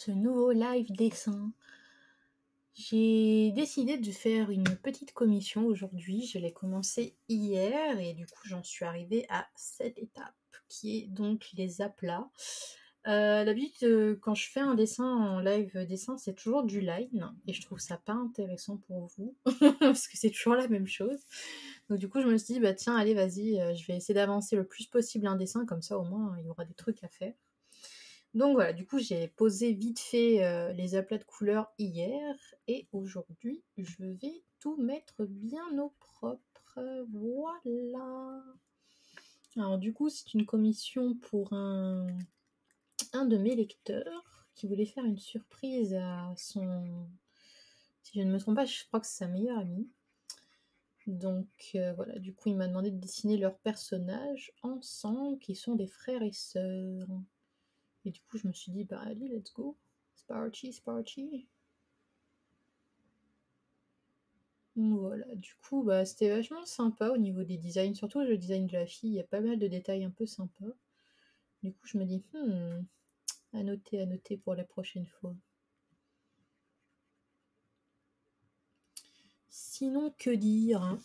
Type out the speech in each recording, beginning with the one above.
Ce nouveau live dessin. J'ai décidé de faire une petite commission aujourd'hui. Je l'ai commencé hier et du coup j'en suis arrivée à cette étape qui est donc les aplats. D'habitude, quand je fais un dessin en live dessin, c'est toujours du line et je trouve ça pas intéressant pour vous parce que c'est toujours la même chose. Donc du coup je me suis dit: «Bah tiens allez vas-y, je vais essayer d'avancer le plus possible un dessin comme ça au moins il y aura des trucs à faire». Donc voilà, du coup, j'ai posé vite fait, les aplats de couleurs hier et aujourd'hui, je vais tout mettre bien au propre, voilà. Alors du coup, c'est une commission pour un de mes lecteurs qui voulait faire une surprise à son, si je ne me trompe pas, je crois que c'est sa meilleure amie. Donc voilà, du coup, il m'a demandé de dessiner leurs personnages ensemble, qui sont des frères et sœurs. Et du coup, je me suis dit: «Bah allez, let's go, c'est parti, c'est parti». Voilà, du coup, bah, c'était vachement sympa au niveau des designs, surtout le design de la fille, il y a pas mal de détails un peu sympas. Du coup, je me dis: à noter pour la prochaine fois». Sinon, que dire, hein?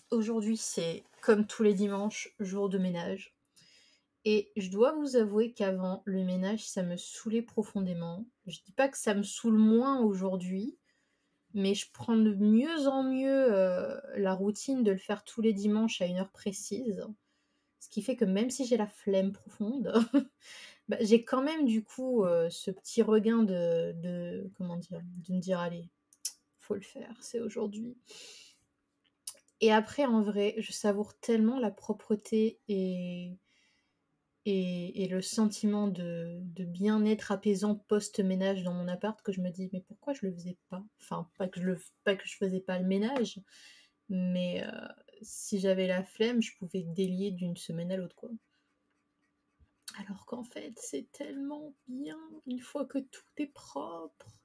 Aujourd'hui, c'est comme tous les dimanches, jour de ménage et je dois vous avouer qu'avant, le ménage, ça me saoulait profondément. Je dis pas que ça me saoule moins aujourd'hui, mais je prends de mieux en mieux, la routine de le faire tous les dimanches à une heure précise. Ce qui fait que même si j'ai la flemme profonde, bah, j'ai quand même du coup, ce petit regain de comment dire? De me dire: «Allez, faut le faire, c'est aujourd'hui». Et après en vrai, je savoure tellement la propreté et le sentiment de bien-être apaisant post-ménage dans mon appart que je me dis: «Mais pourquoi je le faisais pas?» Enfin, pas que je faisais pas le ménage, mais si j'avais la flemme, je pouvais délier d'une semaine à l'autre, quoi. Alors qu'en fait, c'est tellement bien une fois que tout est propre.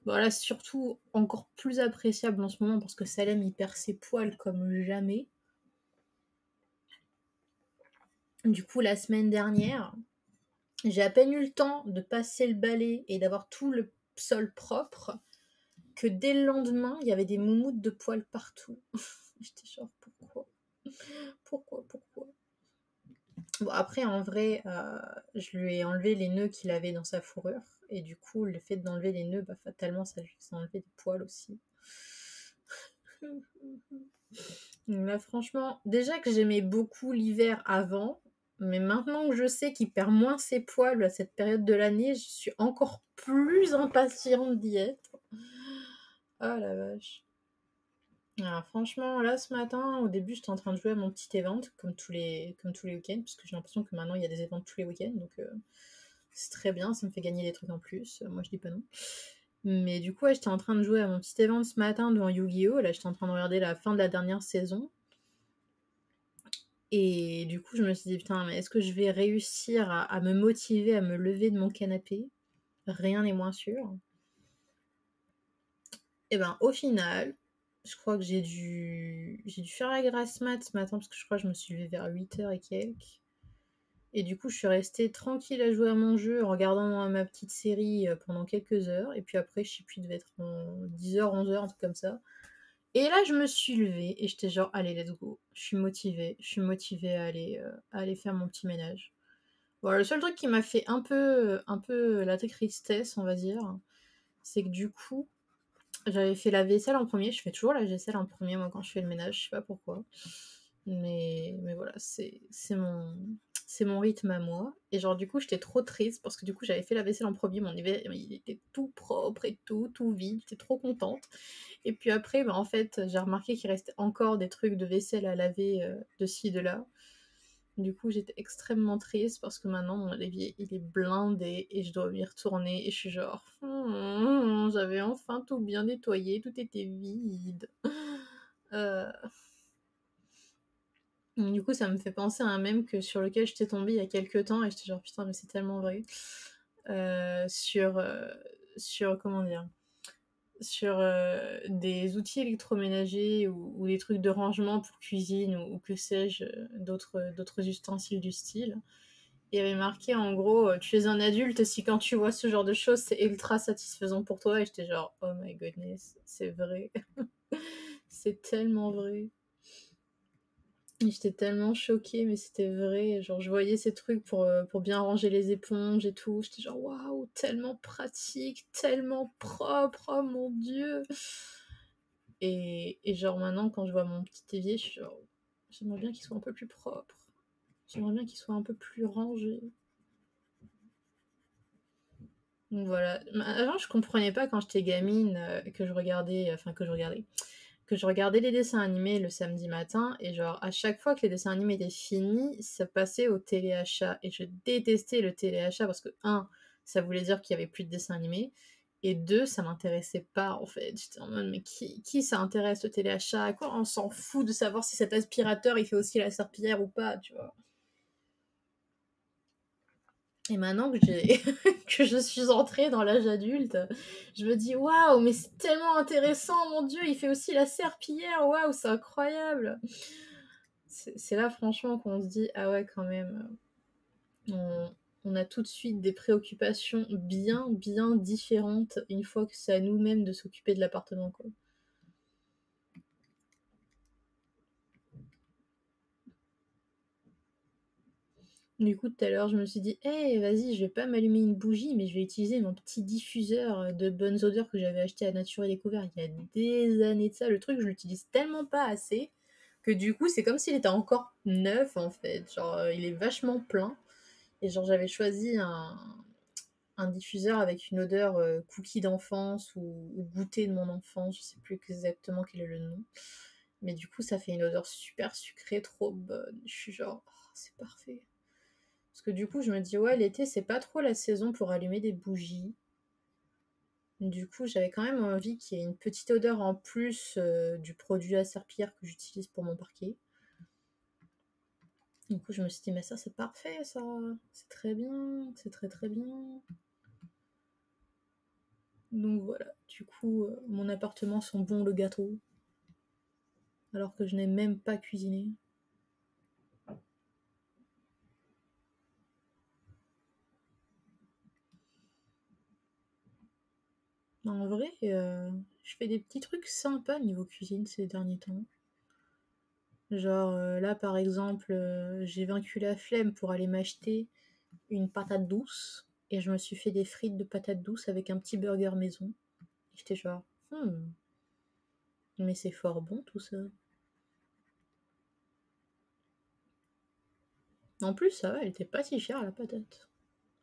Bon là, surtout encore plus appréciable en ce moment parce que Salem, il perd ses poils comme jamais. Du coup, la semaine dernière, j'ai à peine eu le temps de passer le balai et d'avoir tout le sol propre que dès le lendemain, il y avait des moumoutes de poils partout. J'étais genre: «Pourquoi? Pourquoi?» Bon après en vrai, je lui ai enlevé les nœuds qu'il avait dans sa fourrure et du coup le fait d'enlever les nœuds, bah, fatalement ça a enlevé des poils aussi. Donc là franchement, déjà que j'aimais beaucoup l'hiver avant, mais maintenant que je sais qu'il perd moins ses poils à cette période de l'année, je suis encore plus impatiente d'y être. Oh la vache. Alors franchement, là ce matin, au début, j'étais en train de jouer à mon petit event comme tous les week-ends, parce que j'ai l'impression que maintenant il y a des events tous les week-ends, donc c'est très bien, ça me fait gagner des trucs en plus, moi je dis pas non. Mais du coup, ouais, j'étais en train de jouer à mon petit event ce matin devant Yu-Gi-Oh! Là, j'étais en train de regarder la fin de la dernière saison. Et du coup, je me suis dit: «Putain, mais est-ce que je vais réussir à me motiver à me lever de mon canapé?» Rien n'est moins sûr. Et ben, au final, je crois que j'ai dû faire la grasse mat ce matin parce que je crois que je me suis levée vers 8 heures et quelques. Et du coup, je suis restée tranquille à jouer à mon jeu en regardant ma petite série, pendant quelques heures et puis après, je sais plus, il devait être 10 heures, 11 heures, un truc comme ça. Et là, je me suis levée et j'étais genre: «Allez, let's go, je suis motivée à aller faire mon petit ménage». Bon, le seul truc qui m'a fait un peu la tristesse, on va dire, c'est que du coup, j'avais fait la vaisselle en premier. Je fais toujours la vaisselle en premier, moi, quand je fais le ménage, je sais pas pourquoi. Mais voilà, c'est mon rythme à moi. Et genre, du coup, j'étais trop triste parce que du coup, j'avais fait la vaisselle en premier. Mon hiver, il était tout propre et tout vide. J'étais trop contente. Et puis après, bah, en fait, j'ai remarqué qu'il restait encore des trucs de vaisselle à laver de ci, de là. Du coup, j'étais extrêmement triste parce que maintenant mon évier, il est blindé et je dois y retourner et je suis genre: J'avais enfin tout bien nettoyé, tout était vide». Heu, du coup, ça me fait penser à un mème sur lequel j'étais tombée il y a quelque temps et j'étais genre: «Putain, mais c'est tellement vrai». Heu, sur, heu, sur comment dire? Sur, des outils électroménagers ou des trucs de rangement pour cuisine ou que sais-je, d'autres ustensiles du style. Il y avait marqué en gros, tu es un adulte si quand tu vois ce genre de choses, c'est ultra satisfaisant pour toi. Et j'étais genre, oh my goodness, c'est vrai. C'est tellement vrai. Et j'étais tellement choquée, mais c'était vrai. Genre, je voyais ces trucs pour bien ranger les éponges et tout. J'étais genre, waouh, tellement pratique, tellement propre, oh mon dieu. Et genre, maintenant, quand je vois mon petit évier, je suis genre, j'aimerais bien qu'il soit un peu plus propre. J'aimerais bien qu'il soit un peu plus rangé. Donc voilà. Avant, je comprenais pas quand j'étais gamine que je regardais, que je regardais les dessins animés le samedi matin et genre à chaque fois que les dessins animés étaient finis, ça passait au téléachat et je détestais le téléachat parce que un, ça voulait dire qu'il y avait plus de dessins animés et deux, ça m'intéressait pas en fait. J'étais en mode mais qui ça intéresse le téléachat? À quoi on s'en fout de savoir si cet aspirateur il fait aussi la serpillière ou pas, tu vois? Et maintenant que j'ai que je suis entrée dans l'âge adulte, je me dis waouh, mais c'est tellement intéressant, mon dieu, il fait aussi la serpillière, waouh, c'est incroyable. C'est là franchement qu'on se dit ah ouais quand même, on a tout de suite des préoccupations bien différentes une fois que c'est à nous-mêmes de s'occuper de l'appartement quoi. Du coup, tout à l'heure, je me suis dit, hey, vas-y, je vais pas m'allumer une bougie, mais je vais utiliser mon petit diffuseur de bonnes odeurs que j'avais acheté à Nature et Découvert il y a des années de ça. Le truc, je l'utilise tellement pas assez que du coup, c'est comme s'il était encore neuf en fait. Genre, il est vachement plein. Et genre, j'avais choisi un diffuseur avec une odeur cookie d'enfance ou goûter de mon enfance. Je sais plus exactement quel est le nom. Mais du coup, ça fait une odeur super sucrée, trop bonne. Je suis genre, oh, c'est parfait. Parce que du coup, je me dis, ouais, l'été, c'est pas trop la saison pour allumer des bougies. Du coup, j'avais quand même envie qu'il y ait une petite odeur en plus du produit à serpillière que j'utilise pour mon parquet. Du coup, je me suis dit, mais ça, c'est parfait, ça. C'est très bien. C'est très très bien. Donc voilà. Du coup, mon appartement sent bon le gâteau. Alors que je n'ai même pas cuisiné. En vrai, je fais des petits trucs sympas niveau cuisine ces derniers temps. Genre là par exemple, j'ai vaincu la flemme pour aller m'acheter une patate douce et je me suis fait des frites de patate douce avec un petit burger maison. J'étais genre, hmm, mais c'est fort bon tout ça. En plus, ça va, elle était pas si chère la patate.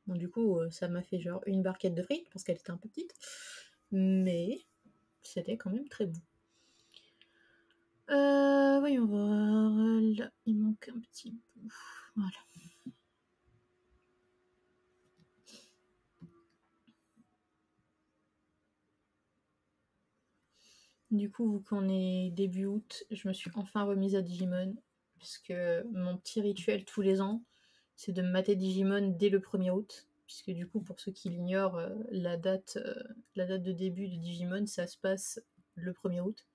Bon, du coup, ça m'a fait genre une barquette de frites parce qu'elle était un peu petite, mais c'était quand même très bon. Voyons voir. Là, il manque un petit bout. Voilà. Du coup, vu qu'on est début août, je me suis enfin remise à Digimon. Puisque mon petit rituel tous les ans, c'est de me mater Digimon dès le 1er août. Puisque du coup, pour ceux qui l'ignorent, la date de début de Digimon, ça se passe le 1er août.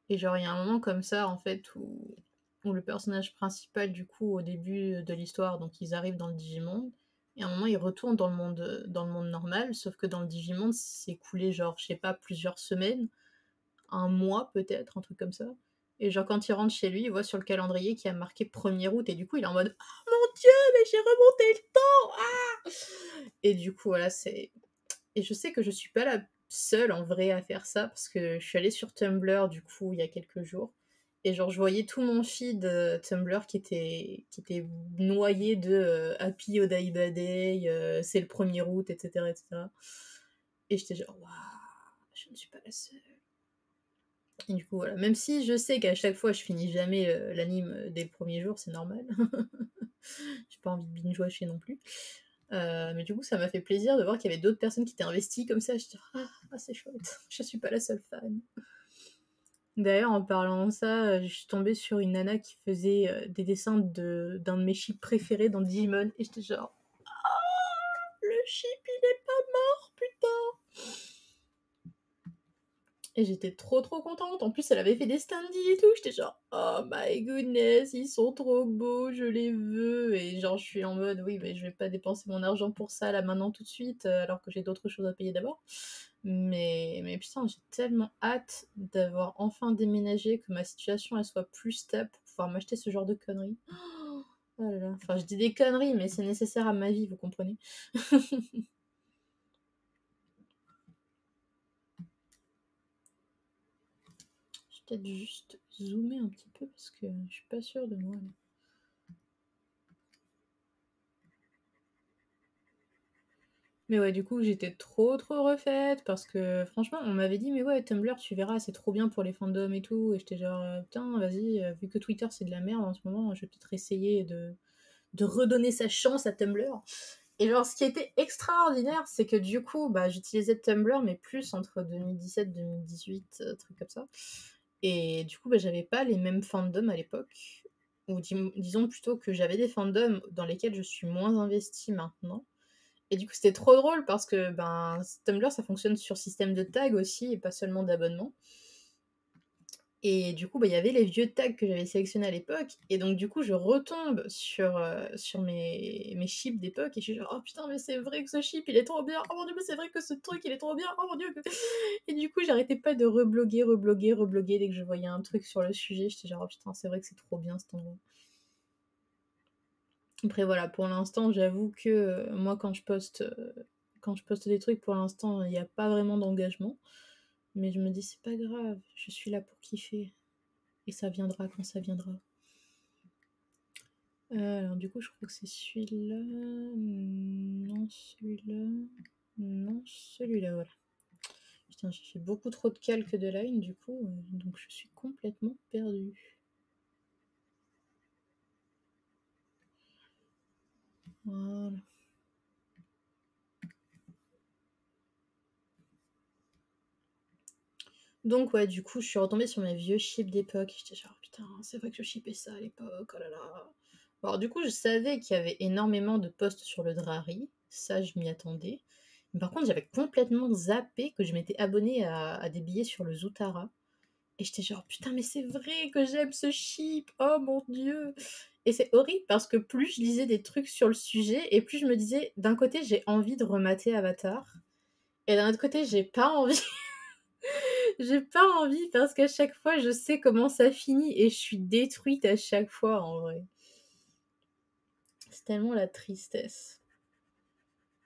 Et genre, il y a un moment comme ça, en fait, où le personnage principal, du coup, au début de l'histoire, donc ils arrivent dans le Digimon, et à un moment, ils retournent dans le monde normal, sauf que dans le Digimon, c'est écoulé, genre, je sais pas, plusieurs semaines, un mois peut-être, un truc comme ça. Et genre, quand il rentre chez lui, il voit sur le calendrier qu'il y a marqué 1er août, et du coup, il est en mode oh mon dieu, mais j'ai remonté le temps Et du coup, voilà, c'est. Et je sais que je suis pas la seule en vrai à faire ça, parce que je suis allée sur Tumblr, du coup, il y a quelques jours. Et genre, je voyais tout mon feed Tumblr qui était noyé de Happy Odaiba Day, c'est le 1er août, etc., etc. Et j'étais genre, waouh, je ne suis pas la seule. Et du coup, voilà. Même si je sais qu'à chaque fois, je finis jamais l'anime dès le premier jour, c'est normal. J'ai pas envie de binge-watcher non plus. Mais du coup, ça m'a fait plaisir de voir qu'il y avait d'autres personnes qui étaient investies comme ça. Je dis, c'est chouette, je suis pas la seule fan. D'ailleurs, en parlant de ça, je suis tombée sur une nana qui faisait des dessins d'un de mes chips préférés dans Digimon. Et j'étais genre, le chip, il est pas mort, putain! Et j'étais trop contente. En plus, elle avait fait des standees et tout. J'étais genre, oh my goodness, ils sont trop beaux, je les veux. Et genre, je suis en mode, oui, mais je vais pas dépenser mon argent pour ça là maintenant tout de suite, alors que j'ai d'autres choses à payer d'abord. Mais putain, j'ai tellement hâte d'avoir enfin déménagé, que ma situation elle soit plus stable pour pouvoir m'acheter ce genre de conneries. Oh là là. Enfin, je dis des conneries, mais c'est nécessaire à ma vie, vous comprenez. Je vais peut-être juste zoomer un petit peu parce que je suis pas sûre de moi là. Mais ouais, du coup, j'étais trop refaite parce que franchement, on m'avait dit, mais ouais, Tumblr, tu verras, c'est trop bien pour les fandoms et tout. Et j'étais genre, putain, vas-y, vu que Twitter c'est de la merde en ce moment, je vais peut-être essayer de redonner sa chance à Tumblr. Et genre, ce qui était extraordinaire, c'est que du coup, bah, j'utilisais Tumblr, mais plus entre 2017 2018, trucs comme ça. Et du coup, bah, j'avais pas les mêmes fandoms à l'époque. Ou disons plutôt que j'avais des fandoms dans lesquels je suis moins investie maintenant. Et du coup, c'était trop drôle parce que ben, Tumblr, ça fonctionne sur système de tag aussi et pas seulement d'abonnement. Et du coup, bah, il y avait les vieux tags que j'avais sélectionnés à l'époque. Et donc, du coup, je retombe sur mes chips d'époque et je suis genre, oh putain, mais c'est vrai que ce chip, il est trop bien. Oh mon dieu, mais c'est vrai que ce truc, il est trop bien. Oh mon dieu. Et du coup, j'arrêtais pas de rebloguer dès que je voyais un truc sur le sujet. J'étais genre, oh putain, c'est vrai que c'est trop bien cet endroit. Après, voilà, pour l'instant, j'avoue que moi, quand je poste des trucs, pour l'instant, il n'y a pas vraiment d'engagement. Mais je me dis, c'est pas grave, je suis là pour kiffer. Et ça viendra quand ça viendra. Alors, du coup, je crois que c'est celui-là. Non, celui-là. Non, celui-là, voilà. Putain, j'ai fait beaucoup trop de calques de line, du coup, donc je suis complètement perdue. Voilà. Donc ouais, du coup, je suis retombée sur mes vieux chips d'époque. J'étais genre, putain, c'est vrai que je shippais ça à l'époque, oh là là. Alors du coup, je savais qu'il y avait énormément de posts sur le Drari, ça je m'y attendais. Mais par contre, j'avais complètement zappé que je m'étais abonnée à des billets sur le Zoutara. Et j'étais genre, putain, mais c'est vrai que j'aime ce chip, oh mon dieu. Et c'est horrible parce que plus je lisais des trucs sur le sujet, et plus je me disais, d'un côté, j'ai envie de remater Avatar, et d'un autre côté, j'ai pas envie. J'ai pas envie parce qu'à chaque fois, je sais comment ça finit et je suis détruite à chaque fois en vrai. C'est tellement la tristesse.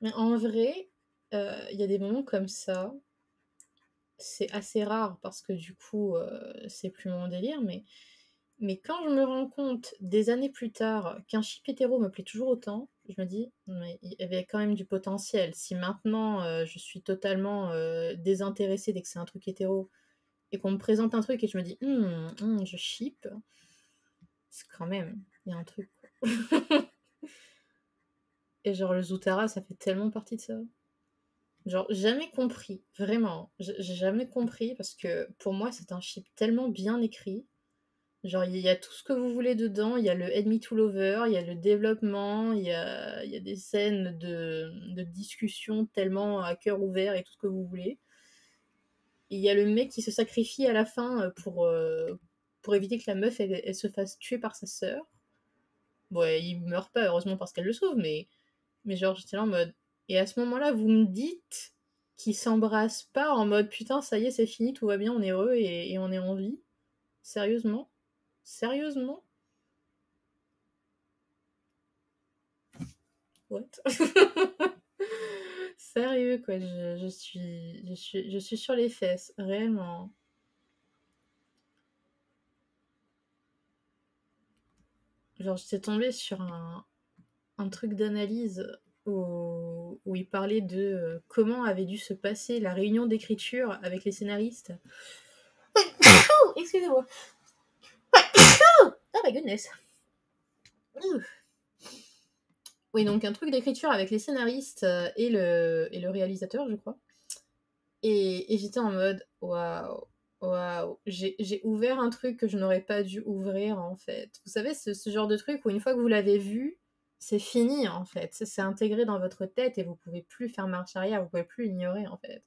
Mais en vrai, il y a des moments comme ça. C'est assez rare parce que du coup, c'est plus mon délire, mais quand je me rends compte des années plus tard qu'un chip hétéro me plaît toujours autant, je me dis, mais il y avait quand même du potentiel. Si maintenant je suis totalement désintéressée dès que c'est un truc hétéro et qu'on me présente un truc et je me dis, je ship, c'est quand même, il y a un truc. Et genre le Zoutara, ça fait tellement partie de ça. Genre, jamais compris, vraiment. J'ai jamais compris parce que pour moi, c'est un chip tellement bien écrit. Genre, il y a tout ce que vous voulez dedans. Il y a le Enemy to Lover, il y a le développement, il y a des scènes de discussion tellement à cœur ouvert et tout ce que vous voulez. Il y a le mec qui se sacrifie à la fin pour éviter que la meuf elle se fasse tuer par sa sœur. Bon, il meurt pas, heureusement, parce qu'elle le sauve, mais genre, j'étais là en mode. Et à ce moment-là, vous me dites qu'ils s'embrassent pas en mode putain, ça y est, c'est fini, tout va bien, on est heureux et on est en vie. Sérieusement? Sérieusement? What? Sérieux, quoi, je suis sur les fesses, réellement. Genre, j'étais tombée sur un truc d'analyse où il parlait de comment avait dû se passer la réunion d'écriture avec les scénaristes. Oh, excusez-moi. Oh my goodness. Oui, donc un truc d'écriture avec les scénaristes et le réalisateur, je crois. Et j'étais en mode, waouh, waouh, j'ai ouvert un truc que je n'aurais pas dû ouvrir, en fait. Vous savez, ce genre de truc où une fois que vous l'avez vu, c'est fini, en fait. C'est intégré dans votre tête et vous pouvez plus faire marche arrière, vous pouvez plus l'ignorer, en fait.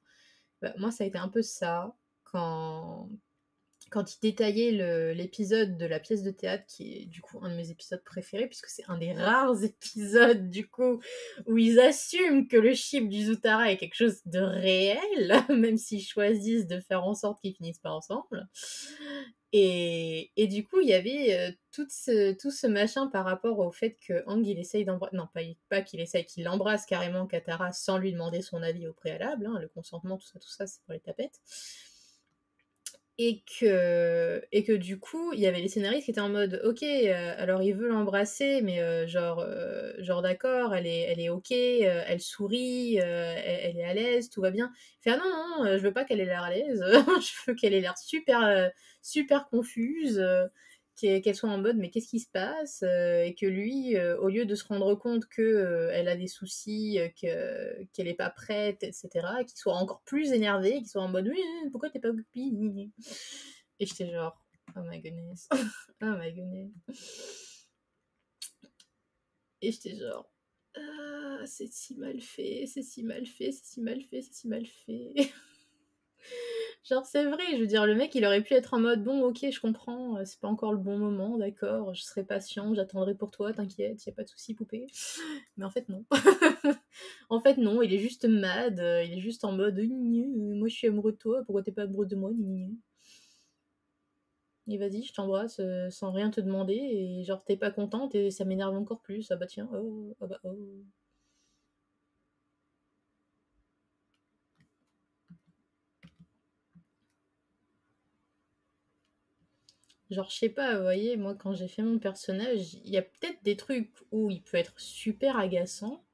Bah, moi, ça a été un peu ça. quand il détaillait l'épisode de la pièce de théâtre, qui est du coup un de mes épisodes préférés, puisque c'est un des rares épisodes du coup où ils assument que le ship du Zutara est quelque chose de réel, même s'ils choisissent de faire en sorte qu'ils finissent pas ensemble. Et du coup, il y avait tout ce machin par rapport au fait que Aang, il essaye d'embrasser... Non, pas qu'il essaye, qu'il embrasse carrément Katara sans lui demander son avis au préalable, hein, le consentement, tout ça, c'est pour les tapettes. Et que du coup, il y avait les scénaristes qui étaient en mode ok, alors il veut l'embrasser, mais genre d'accord, elle est ok, elle sourit, elle est à l'aise, tout va bien. Il fait ah non, je veux pas qu'elle ait l'air à l'aise, je veux qu'elle ait l'air super confuse, qu'elle soit en mode mais qu'est-ce qui se passe, et que lui, au lieu de se rendre compte que elle a des soucis, qu'elle est pas prête, etc., qu'il soit encore plus énervé, qu'il soit en mode oui, pourquoi t'es pas copine. Et j'étais genre oh my goodness, oh my goodness. Et j'étais genre ah, c'est si mal fait, c'est si mal fait, c'est si mal fait, c'est si mal fait. Genre, c'est vrai, je veux dire, le mec, il aurait pu être en mode bon, ok, je comprends, c'est pas encore le bon moment, d'accord, je serai patient, j'attendrai pour toi, t'inquiète, y a pas de souci, poupée. Mais en fait, non. En fait, non, il est juste mad, il est juste en mode moi je suis amoureux de toi, pourquoi t'es pas amoureux de moi, Et vas-y, je t'embrasse sans rien te demander, et genre, t'es pas contente, et ça m'énerve encore plus. Ah bah tiens, oh, ah bah oh. Genre, je sais pas, vous voyez, moi, quand j'ai fait mon personnage, il y a peut-être des trucs où il peut être super agaçant,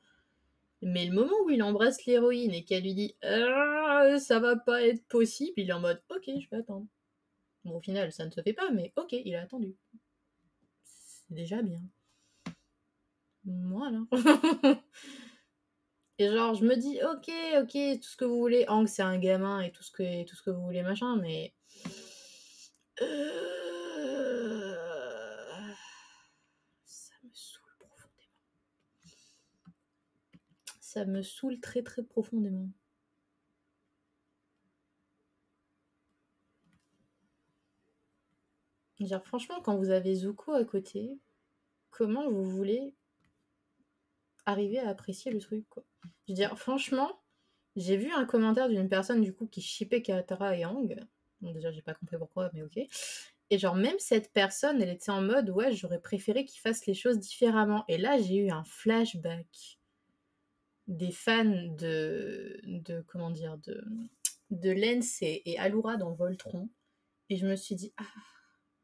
mais le moment où il embrasse l'héroïne et qu'elle lui dit ah, ça va pas être possible, il est en mode ok, je vais attendre. Bon, au final, ça ne se fait pas, mais ok, il a attendu. C'est déjà bien. Voilà. Et genre, je me dis ok, tout ce que vous voulez. Hank, c'est un gamin et tout ce que vous voulez, machin, mais. Ça me saoule profondément. Ça me saoule très très profondément. Genre, franchement, quand vous avez Zuko à côté, comment vous voulez arriver à apprécier le truc, quoi. Je veux dire, franchement, j'ai vu un commentaire d'une personne, du coup, qui shippait Katara et Aang. Bon, déjà, j'ai pas compris pourquoi, mais ok. Et genre, même cette personne, elle était en mode, ouais, j'aurais préféré qu'ils fassent les choses différemment. Et là, j'ai eu un flashback des fans comment dire, de Lens et Allura dans Voltron. Et je me suis dit, ah,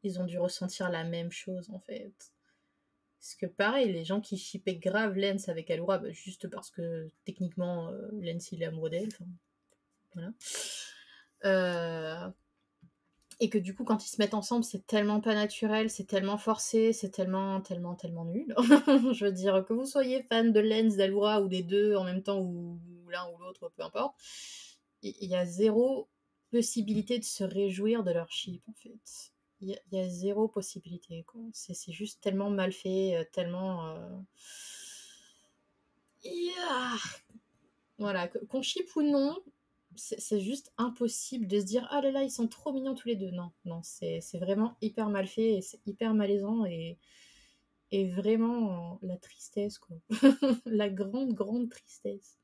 ils ont dû ressentir la même chose, en fait. Parce que pareil, les gens qui shippaient grave Lens avec Allura, bah, juste parce que techniquement, Lens, il est amoureux d'elle. Voilà. Et que du coup, quand ils se mettent ensemble, c'est tellement pas naturel, c'est tellement forcé, c'est tellement nul. Je veux dire, que vous soyez fan de Lens, d'Allura ou des deux en même temps, ou l'un ou l'autre, peu importe, il y a zéro possibilité de se réjouir de leur ship, en fait. Il y a zéro possibilité, quoi. C'est juste tellement mal fait, tellement... Yeah. Voilà, qu'on ship ou non, c'est juste impossible de se dire ah là là, ils sont trop mignons tous les deux. Non, c'est vraiment hyper mal fait et c'est hyper malaisant et vraiment la tristesse, quoi. La grande tristesse.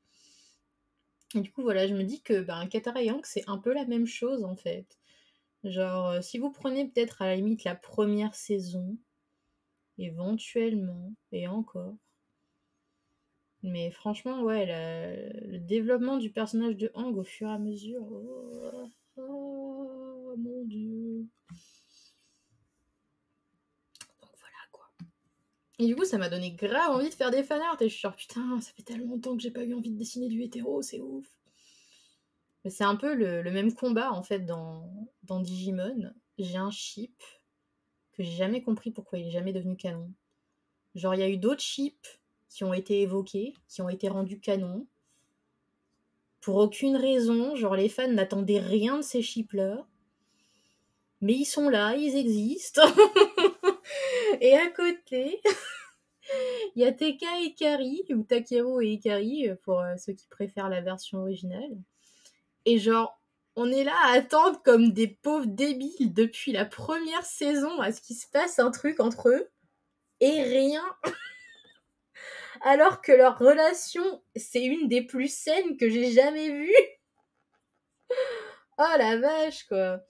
Et du coup, voilà, je me dis que Katara et Hank, c'est un peu la même chose en fait. Genre, si vous prenez peut-être à la limite la première saison, éventuellement, et encore. Mais franchement, ouais, le développement du personnage de Hank au fur et à mesure. Oh mon dieu. Donc voilà quoi. Et du coup, ça m'a donné grave envie de faire des fanarts. Et je suis genre, putain, ça fait tellement longtemps que j'ai pas eu envie de dessiner du hétéro, c'est ouf. Mais c'est un peu le même combat en fait dans Digimon. J'ai un ship que j'ai jamais compris pourquoi il est jamais devenu canon. Genre, il y a eu d'autres ships qui ont été évoqués, qui ont été rendus canon. Pour aucune raison, genre les fans n'attendaient rien de ces chips-là. Mais ils sont là, ils existent. Et à côté, il y a Teka et Ikari, ou Takeru et Ikari, pour ceux qui préfèrent la version originale. Et genre, On est là à attendre comme des pauvres débiles depuis la première saison à ce qu'il se passe un truc entre eux et rien. Alors que leur relation, c'est une des plus saines que j'ai jamais vues. Oh la vache, quoi.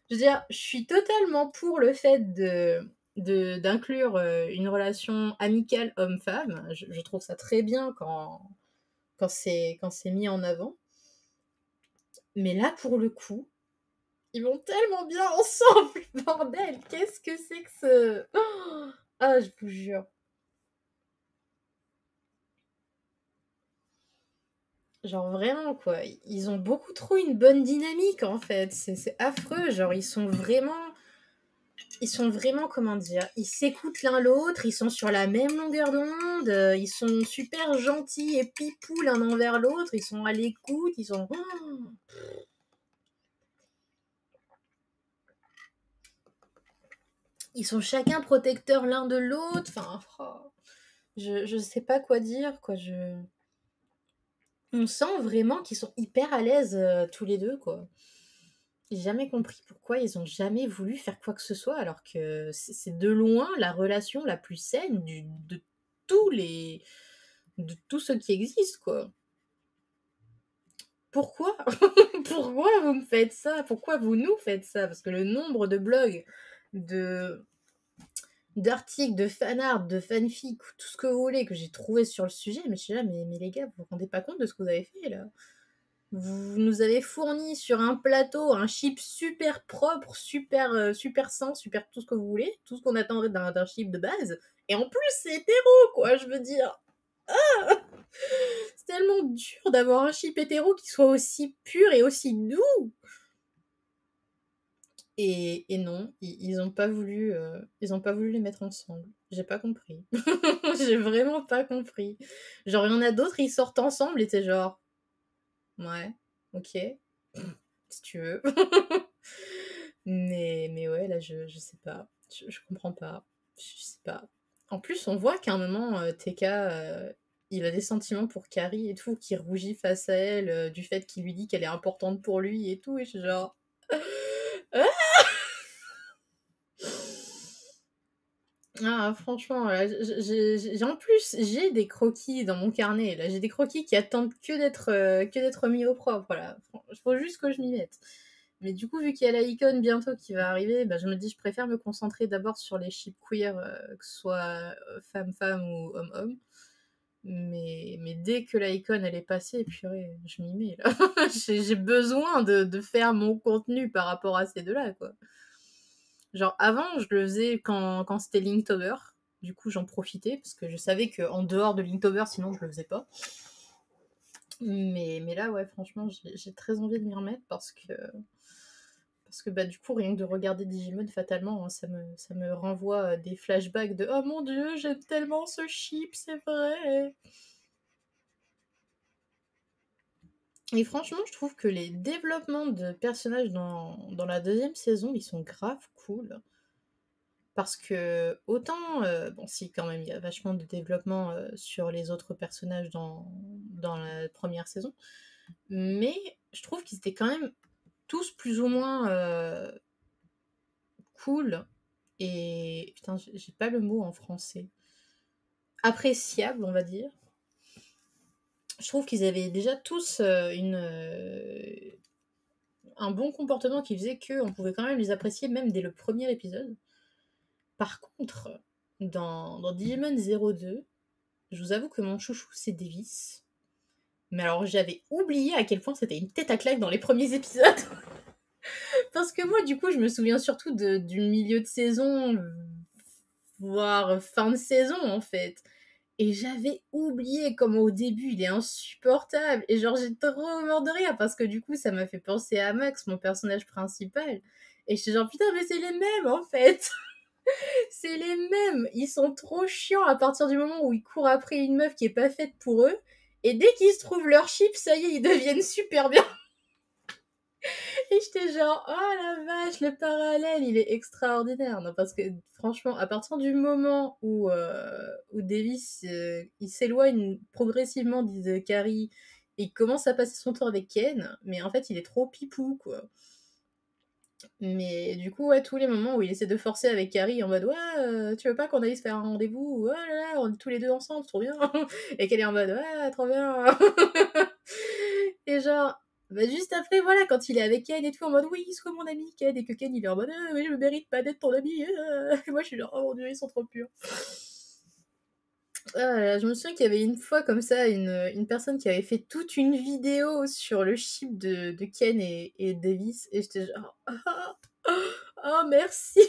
Je veux dire, je suis totalement pour le fait d'inclure une relation amicale homme-femme. Je trouve ça très bien quand c'est mis en avant. Mais là, pour le coup, ils vont tellement bien ensemble, bordel. Qu'est-ce que c'est que ce... Oh, ah, je vous jure. Genre vraiment, quoi. Ils ont beaucoup trop une bonne dynamique, en fait. C'est affreux. Genre, ils sont vraiment, comment dire, ils s'écoutent l'un l'autre, ils sont sur la même longueur d'onde, ils sont super gentils et pipous l'un envers l'autre, ils sont à l'écoute, ils sont... Oh, ils sont chacun protecteurs l'un de l'autre, enfin... Oh, je sais pas quoi dire, quoi. On sent vraiment qu'ils sont hyper à l'aise tous les deux, quoi. J'ai jamais compris pourquoi ils ont jamais voulu faire quoi que ce soit, alors que c'est de loin la relation la plus saine tous les... de tout ce qui existe, quoi. Pourquoi Pourquoi vous me faites ça? Pourquoi vous nous faites ça? Parce que le nombre de blogs, de d'articles, de fanart, de fanfic, tout ce que vous voulez que j'ai trouvé sur le sujet, mais je suis là, mais les gars, vous vous rendez pas compte de ce que vous avez fait là? Vous nous avez fourni sur un plateau un chip super propre, super sain, super tout ce que vous voulez, tout ce qu'on attendrait d'un chip de base, et en plus c'est hétéro, quoi, je veux dire. C'est tellement dur d'avoir un chip hétéro qui soit aussi pur et aussi doux. Et non, ils ont pas voulu, ils ont pas voulu les mettre ensemble. J'ai pas compris. J'ai vraiment pas compris. Genre, il y en a d'autres, ils sortent ensemble et t'es genre, ouais, ok, si tu veux. Mais ouais, là, je sais pas. Je comprends pas. Je sais pas. En plus, on voit qu'à un moment, TK, il a des sentiments pour Carrie et tout, qui rougit face à elle, du fait qu'il lui dit qu'elle est importante pour lui et tout, et je suis genre... Ah, franchement, là, en plus, j'ai des croquis dans mon carnet. Là, j'ai des croquis qui attendent que d'être mis au propre. Là, il faut juste que je m'y mette. Mais du coup, vu qu'il y a la icône bientôt qui va arriver, bah, je me dis, je préfère me concentrer d'abord sur les chips queer, que ce soit femme-femme ou homme-homme. Mais dès que la icône elle est passée, purée, je m'y mets là. J'ai besoin de faire mon contenu par rapport à ces deux-là, quoi. Genre avant, je le faisais quand c'était Linktober. Du coup, j'en profitais parce que je savais qu'en dehors de Linktober, sinon je le faisais pas. Mais là, ouais, franchement, j'ai très envie de m'y remettre parce que bah, du coup, rien que de regarder Digimon, fatalement, hein, ça me renvoie des flashbacks de oh mon dieu, j'aime tellement ce chip, c'est vrai. Et franchement, je trouve que les développements de personnages dans la deuxième saison, ils sont grave cool. Parce que autant, bon si quand même il y a vachement de développement sur les autres personnages dans la première saison, mais je trouve qu'ils étaient quand même tous plus ou moins cool et putain j'ai pas le mot en français, appréciable on va dire. Je trouve qu'ils avaient déjà tous un bon comportement qui faisait qu'on pouvait quand même les apprécier même dès le premier épisode. Par contre, dans Digimon 02, je vous avoue que mon chouchou, c'est Davis. Mais alors, j'avais oublié à quel point c'était une tête à claque dans les premiers épisodes. Parce que moi, du coup, je me souviens surtout du milieu de saison, voire fin de saison, en fait. Et j'avais oublié comment au début, il est insupportable. Et genre, j'ai trop mort de rire parce que du coup, ça m'a fait penser à Max, mon personnage principal. Et j'étais genre, putain, mais c'est les mêmes, en fait. C'est les mêmes. Ils sont trop chiants à partir du moment où ils courent après une meuf qui est pas faite pour eux. Et dès qu'ils se trouvent leur chip, ça y est, ils deviennent super bien. Et j'étais genre, oh la vache, le parallèle, il est extraordinaire. Non, parce que franchement, à partir du moment où Davis il s'éloigne progressivement de Carrie et il commence à passer son temps avec Ken, mais en fait, il est trop pipou, quoi. Mais du coup, ouais, tous les moments où il essaie de forcer avec Carrie en mode ouais, tu veux pas qu'on aille se faire un rendez-vous? Ouais, là, là, on est tous les deux ensemble, c'est trop bien. Et qu'elle est en mode ouais, trop bien. Et genre, bah, juste après, voilà, quand il est avec Ken et tout, en mode oui, sois mon ami, Ken, et que Ken il est en mode oui, je mérite pas d'être ton ami. Et moi je suis genre oh mon dieu, ils sont trop purs. Je me souviens qu'il y avait une fois comme ça, une personne qui avait fait toute une vidéo sur le chip de Ken et Davis, et j'étais genre oh merci.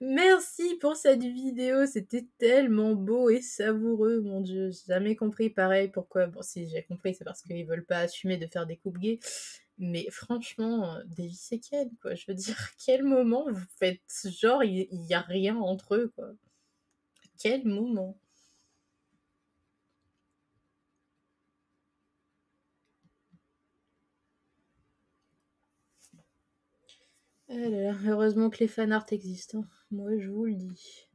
Merci pour cette vidéo, c'était tellement beau et savoureux, mon dieu. J'ai jamais compris pareil pourquoi. Bon, si j'ai compris, c'est parce qu'ils veulent pas assumer de faire des couples gays. Mais franchement, Davis et Ken, quoi. Je veux dire, quel moment vous faites genre, il y a rien entre eux, quoi. Quel moment. Ah là là, heureusement que les fanarts existent, hein. Moi, je vous le dis.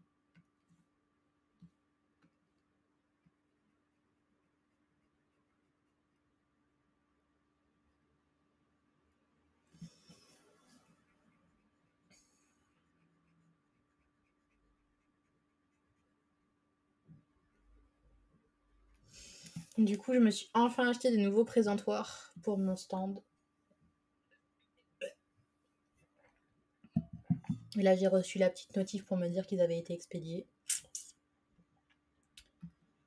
Du coup, je me suis enfin acheté des nouveaux présentoirs pour mon stand. Et là, j'ai reçu la petite notif pour me dire qu'ils avaient été expédiés.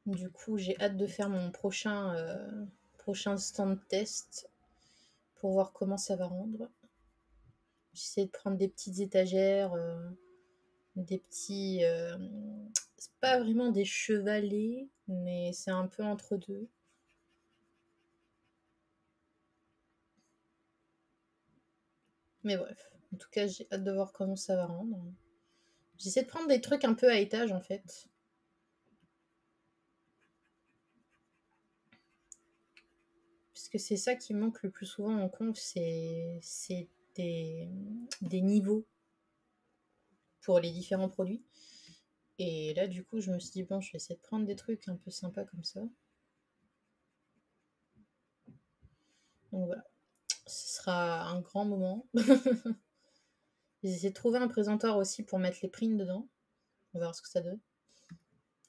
Du coup, j'ai hâte de faire mon prochain stand test pour voir comment ça va rendre. J'essaie de prendre des petites étagères, des petits... c'est pas vraiment des chevalets, mais c'est un peu entre deux. Mais bref, en tout cas, j'ai hâte de voir comment ça va rendre. J'essaie de prendre des trucs un peu à étage, en fait. Puisque c'est ça qui manque le plus souvent en conf, c'est des niveaux pour les différents produits. Et là, du coup, je me suis dit, bon, je vais essayer de prendre des trucs un peu sympas comme ça. Donc voilà, ce sera un grand moment. J'ai essayé de trouver un présentoir aussi pour mettre les prints dedans. On va voir ce que ça donne.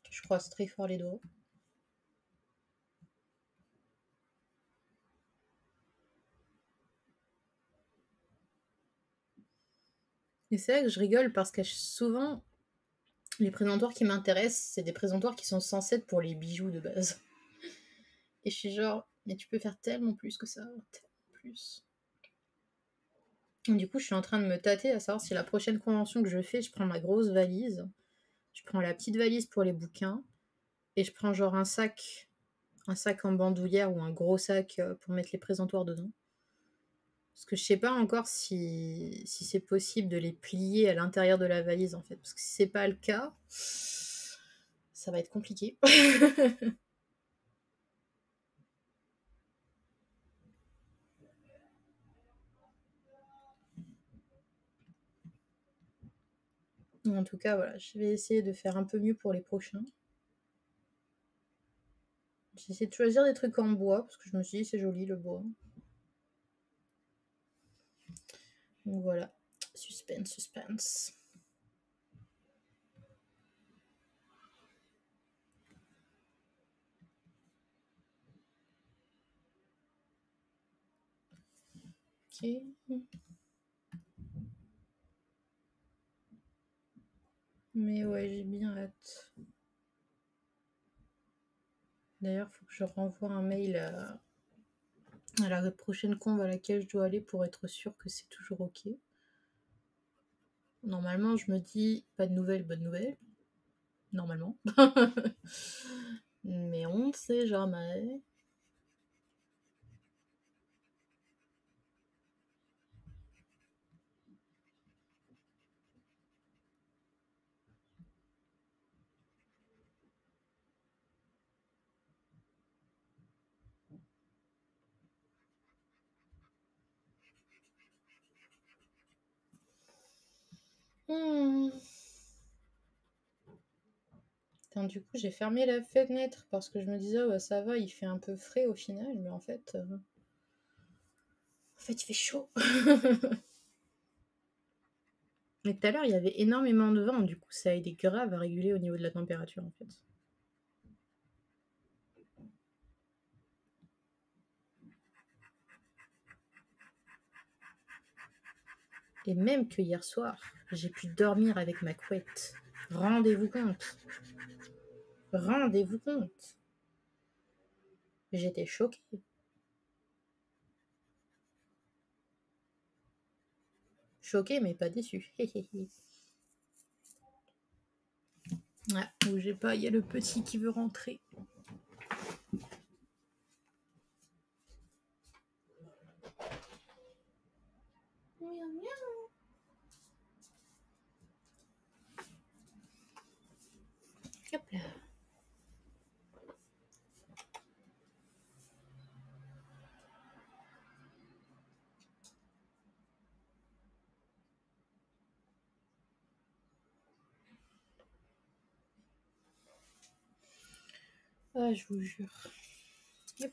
Je croise très fort les doigts. Et c'est vrai que je rigole parce que souvent, les présentoirs qui m'intéressent, c'est des présentoirs qui sont censés être pour les bijoux de base. Et je suis genre, mais tu peux faire tellement plus que ça, tellement plus. Et du coup, je suis en train de me tâter à savoir si la prochaine convention que je fais, je prends ma grosse valise, je prends la petite valise pour les bouquins, et je prends genre un sac en bandoulière ou un gros sac pour mettre les présentoirs dedans. Parce que je sais pas encore si c'est possible de les plier à l'intérieur de la valise en fait. Parce que si c'est pas le cas, ça va être compliqué. En tout cas, voilà, je vais essayer de faire un peu mieux pour les prochains. J'ai essayé de choisir des trucs en bois, parce que je me suis dit c'est joli le bois. Donc voilà, suspense, suspense. Ok. Mais ouais, j'ai bien hâte. D'ailleurs, il faut que je renvoie un mail à la prochaine conve à laquelle je dois aller pour être sûre que c'est toujours ok. Normalement, je me dis pas de nouvelles, bonne nouvelle. Normalement. Mais on ne sait jamais. Hmm. Putain, du coup, j'ai fermé la fenêtre parce que je me disais, ouais, ça va, il fait un peu frais au final, mais en fait, il fait chaud. Mais tout à l'heure, il y avait énormément de vent, du coup, ça a aidé grave à réguler au niveau de la température, en fait. Et même que hier soir, j'ai pu dormir avec ma couette. Rendez-vous compte. Rendez-vous compte. J'étais choquée. Choquée, mais pas déçue. Ouais, bougez pas, il y a le petit qui veut rentrer. Miaou, miaou. Hop là. Ah, je vous jure. Hop.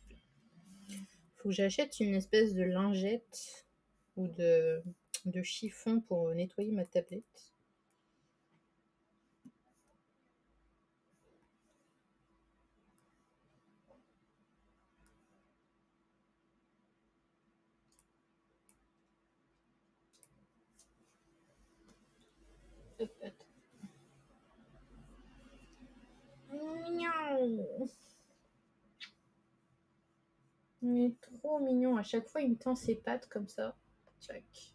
Faut que j'achète une espèce de lingette ou de chiffon pour nettoyer ma tablette. Hop, hop. Miaou. Il est trop mignon. À chaque fois, il me tend ses pattes comme ça. Tchac.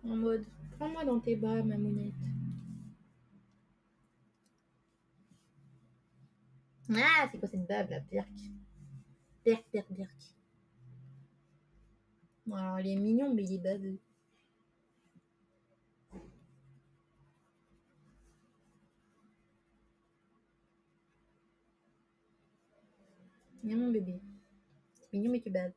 En mode, prends-moi dans tes bras, ma mounette. Ah, c'est quoi cette bave, la Birk? Birk, Birk, Birk. Bon, alors, il est mignon, mais il est baveux. Viens, mon bébé. C'est mignon, mais tu baves.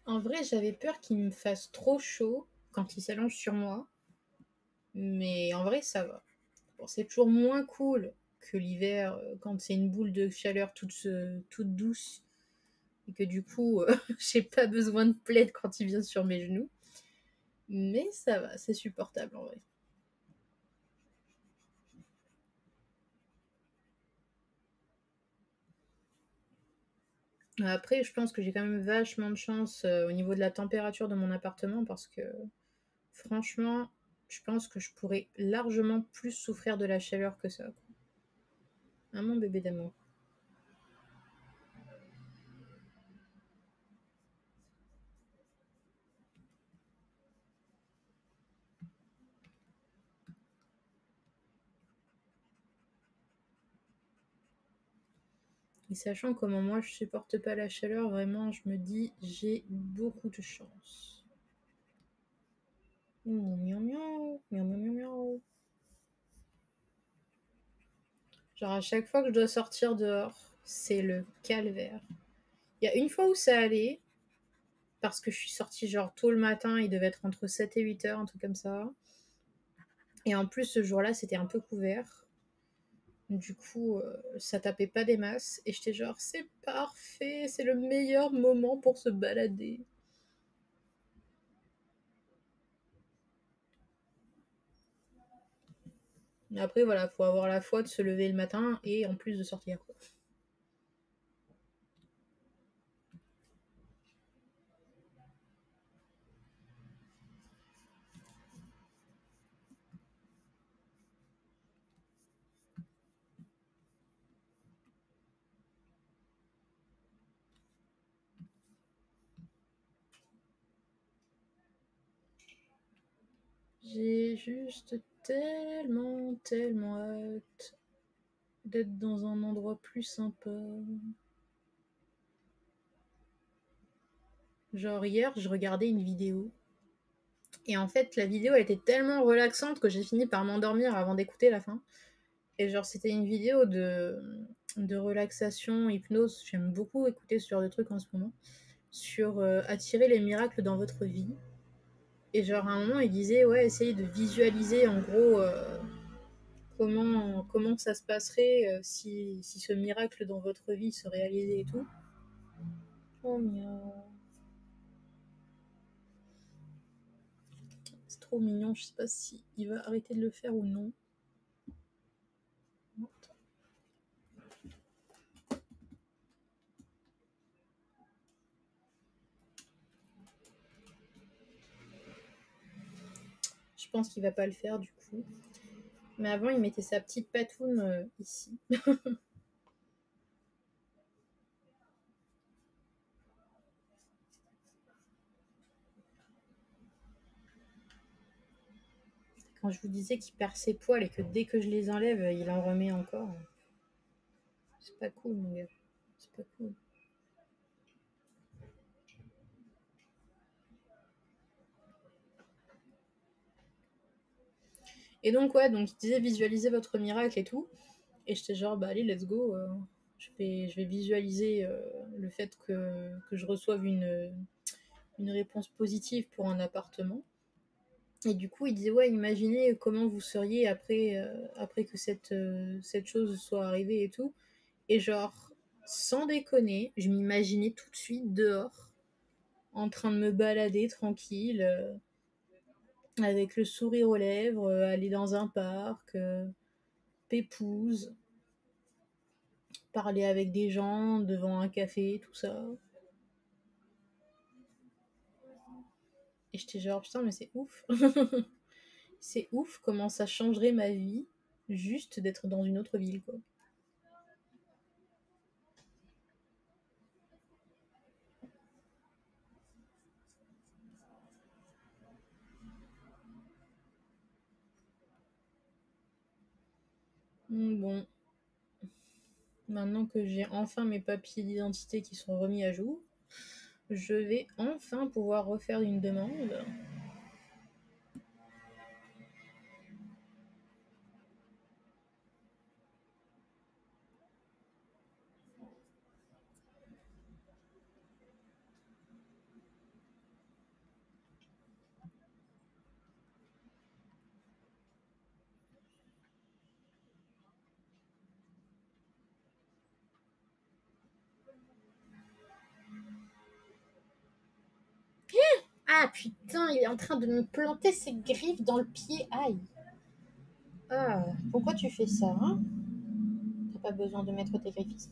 En vrai, j'avais peur qu'il me fasse trop chaud quand il s'allonge sur moi. Mais en vrai, ça va. Bon, c'est toujours moins cool que l'hiver quand c'est une boule de chaleur toute douce et que du coup, j'ai pas besoin de plaid quand il vient sur mes genoux. Mais ça va, c'est supportable en vrai. Après, je pense que j'ai quand même vachement de chance au niveau de la température de mon appartement parce que franchement, je pense que je pourrais largement plus souffrir de la chaleur que ça. Ah, mon bébé d'amour. Et sachant comment moi je supporte pas la chaleur, vraiment, je me dis, j'ai beaucoup de chance. Miaou, miaou, miaou, miaou, miaou, miaou. Genre à chaque fois que je dois sortir dehors, c'est le calvaire. Il y a une fois où ça allait, parce que je suis sortie genre tôt le matin, il devait être entre 7 et 8 heures, un truc comme ça. Et en plus, ce jour-là, c'était un peu couvert. Du coup, ça tapait pas des masses. Et j'étais genre, c'est parfait, c'est le meilleur moment pour se balader. Mais après, voilà, faut avoir la foi de se lever le matin et en plus de sortir, quoi. J'ai juste tellement hâte d'être dans un endroit plus sympa. Genre hier, je regardais une vidéo Et en fait, la vidéo, elle était tellement relaxante que j'ai fini par m'endormir avant d'écouter la fin. Et genre, c'était une vidéo de relaxation, hypnose. J'aime beaucoup écouter ce genre de trucs en ce moment. Sur attirer les miracles dans votre vie. Et genre, à un moment, il disait, ouais, essayez de visualiser en gros comment ça se passerait si ce miracle dans votre vie se réalisait et tout. Oh, miaou. C'est trop mignon, je sais pas si il va arrêter de le faire ou non. Je pense qu'il va pas le faire du coup. Mais avant, il mettait sa petite patoune ici. Quand je vous disais qu'il perd ses poils et que dès que je les enlève, il en remet encore. C'est pas cool, mon gars. C'est pas cool. Et donc, ouais, donc il disait visualiser votre miracle et tout. Et j'étais genre, bah allez, let's go. Je vais visualiser le fait que je reçoive une réponse positive pour un appartement. Et du coup, il disait, ouais, imaginez comment vous seriez après que cette chose soit arrivée et tout. Et genre, sans déconner, je m'imaginais tout de suite dehors, en train de me balader tranquille, avec le sourire aux lèvres, aller dans un parc, pépouse, parler avec des gens devant un café, tout ça. Et j'étais genre, putain, mais c'est ouf. C'est ouf comment ça changerait ma vie juste d'être dans une autre ville, quoi. Bon, maintenant que j'ai enfin mes papiers d'identité qui sont remis à jour, je vais enfin pouvoir refaire une demande. Ah putain, il est en train de me planter ses griffes dans le pied. Aïe. Ah, pourquoi tu fais ça, hein? T'as pas besoin de mettre tes griffes ici.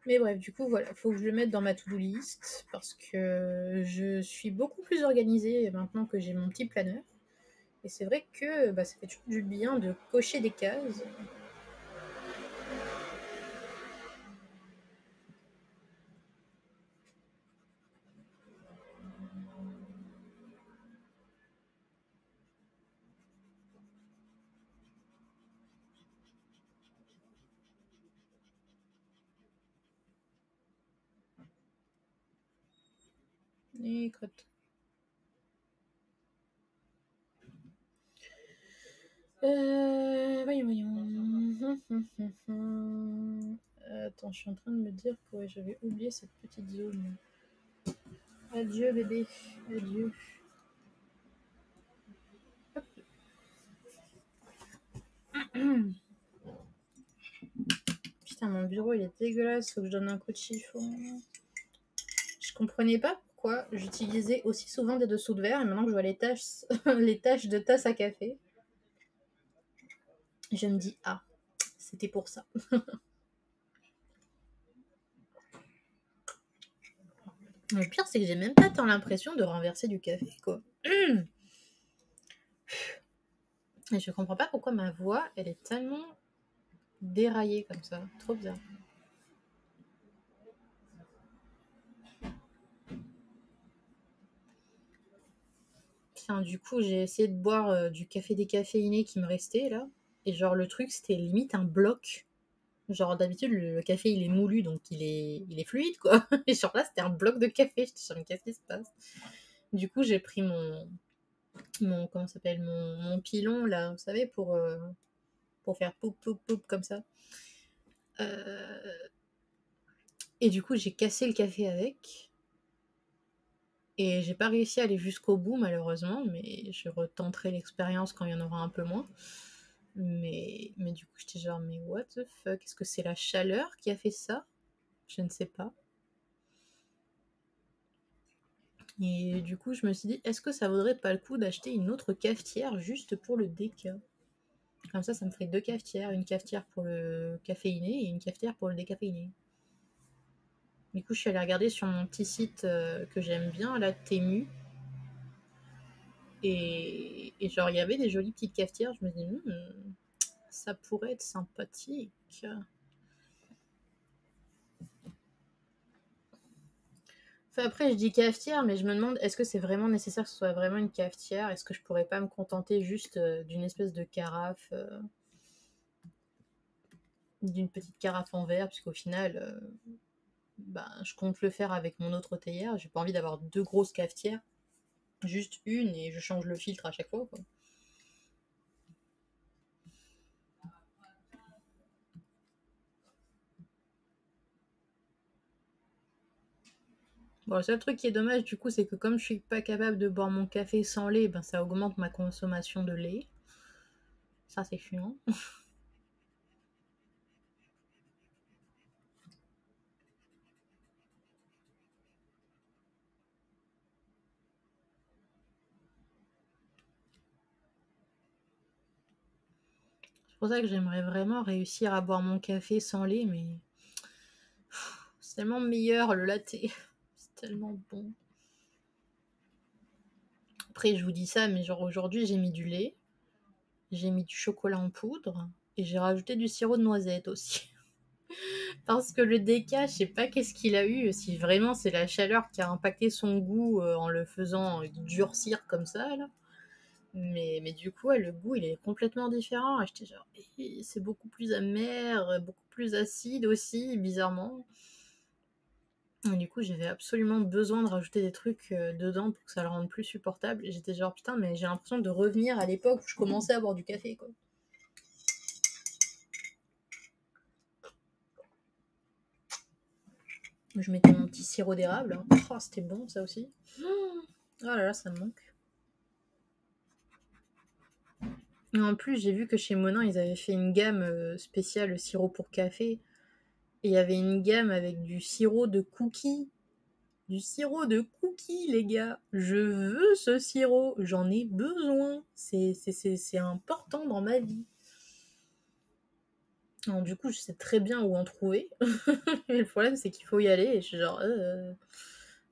Mais bref, du coup, voilà, faut que je le mette dans ma to-do list parce que je suis beaucoup plus organisée maintenant que j'ai mon petit planeur. Et c'est vrai que bah, ça fait toujours du bien de cocher des cases. Et crotte. Voyons, voyons. Attends, je suis en train de me dire que ouais, j'avais oublié cette petite zone. Adieu bébé, adieu. Putain, mon bureau il est dégueulasse, faut que je donne un coup de chiffon. Je comprenais pas pourquoi j'utilisais aussi souvent des dessous de verre et maintenant que je vois les taches, les taches de tasse à café, je me dis ah, c'était pour ça. Le pire c'est que j'ai même pas tant l'impression de renverser du café quoi. Et je comprends pas pourquoi ma voix elle est tellement déraillée comme ça, trop bizarre. Enfin, du coup, j'ai essayé de boire du café décaféiné qui me restait là. Et genre, le truc, c'était limite un bloc. Genre, d'habitude, le café, il est moulu, donc il est fluide, quoi. Et genre là, c'était un bloc de café. J'étais genre, mais qu'est-ce qui se passe? Du coup, j'ai pris comment ça s'appelle, mon pilon, là, vous savez, pour faire poup, poup, poup, comme ça. Et du coup, j'ai cassé le café avec. Et j'ai pas réussi à aller jusqu'au bout, malheureusement, mais je retenterai l'expérience quand il y en aura un peu moins. Mais du coup, j'étais genre, mais what the fuck? Est-ce que c'est la chaleur qui a fait ça? Je ne sais pas. Et du coup, je me suis dit, est-ce que ça vaudrait pas le coup d'acheter une autre cafetière juste pour le déca? Comme ça me ferait 2 cafetières. Une cafetière pour le caféiné et une cafetière pour le décaféiné. Du coup, je suis allée regarder sur mon petit site que j'aime bien, là, Temu. Et genre, il y avait des jolies petites cafetières. Je me dis, ça pourrait être sympathique. Enfin, après, je dis cafetière, mais je me demande, est-ce que c'est vraiment nécessaire que ce soit vraiment une cafetière? Est-ce que je pourrais pas me contenter juste d'une espèce de carafe, d'une petite carafe en verre, puisqu'au final, ben, je compte le faire avec mon autre théière. J'ai pas envie d'avoir 2 grosses cafetières, juste une, et je change le filtre à chaque fois, quoi. Bon, le seul truc qui est dommage, du coup, c'est que comme je suis pas capable de boire mon café sans lait, ben ça augmente ma consommation de lait. Ça, c'est chiant. C'est pour ça que j'aimerais vraiment réussir à boire mon café sans lait, mais c'est tellement meilleur le latte. C'est tellement bon. Après, je vous dis ça, mais genre aujourd'hui, j'ai mis du lait, j'ai mis du chocolat en poudre, et j'ai rajouté du sirop de noisette aussi. Parce que le déca, je sais pas qu'est-ce qu'il a eu, si vraiment c'est la chaleur qui a impacté son goût en le faisant durcir comme ça, là. Mais du coup, ouais, le goût, il est complètement différent. Et j'étais genre, c'est beaucoup plus amer, beaucoup plus acide aussi, bizarrement. Et du coup, j'avais absolument besoin de rajouter des trucs dedans pour que ça le rende plus supportable. Et j'étais genre, putain, mais j'ai l'impression de revenir à l'époque où je commençais à boire du café, quoi. Je mettais mon petit sirop d'érable. Oh, c'était bon, ça aussi. Oh là là, ça me manque. Et en plus, j'ai vu que chez Monin, ils avaient fait une gamme spéciale sirop pour café. Et il y avait une gamme avec du sirop de cookies. Du sirop de cookies, les gars. Je veux ce sirop. J'en ai besoin. C'est important dans ma vie. Alors, du coup, je sais très bien où en trouver. Mais le problème, c'est qu'il faut y aller. Et je suis genre,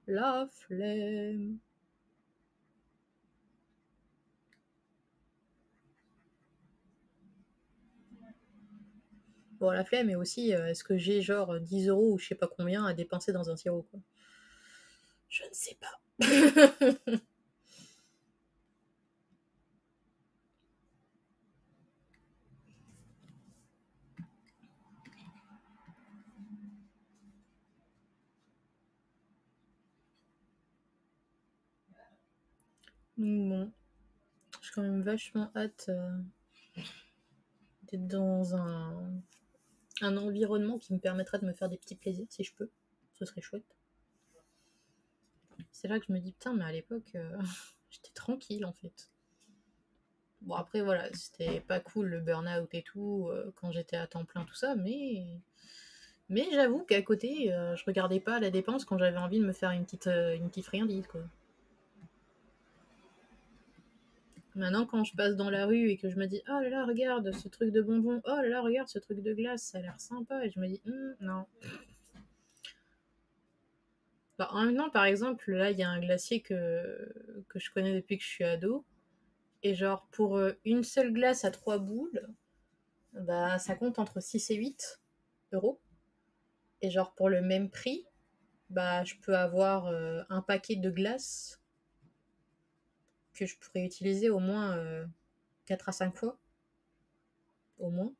la flemme. Bon, la flemme, et aussi, est-ce que j'ai genre 10 euros ou je sais pas combien à dépenser dans un sirop, quoi. Je ne sais pas. Donc bon, j'ai quand même vachement hâte d'être dans un environnement qui me permettra de me faire des petits plaisirs, si je peux. Ce serait chouette. C'est là que je me dis, putain, mais à l'époque, j'étais tranquille, en fait. Bon, après, voilà, c'était pas cool le burn-out et tout, quand j'étais à temps plein, tout ça, mais j'avoue qu'à côté, je regardais pas la dépense quand j'avais envie de me faire une petite friandise, quoi. Maintenant, quand je passe dans la rue et que je me dis, oh là là, regarde ce truc de bonbon, oh là là, regarde ce truc de glace, ça a l'air sympa, et je me dis, non. Bah, en même temps, par exemple, là, il y a un glacier que je connais depuis que je suis ado, et genre, pour une seule glace à 3 boules, bah, ça compte entre 6 et 8 euros. Et genre, pour le même prix, bah, je peux avoir un paquet de glace que je pourrais utiliser au moins 4 à 5 fois. Au moins.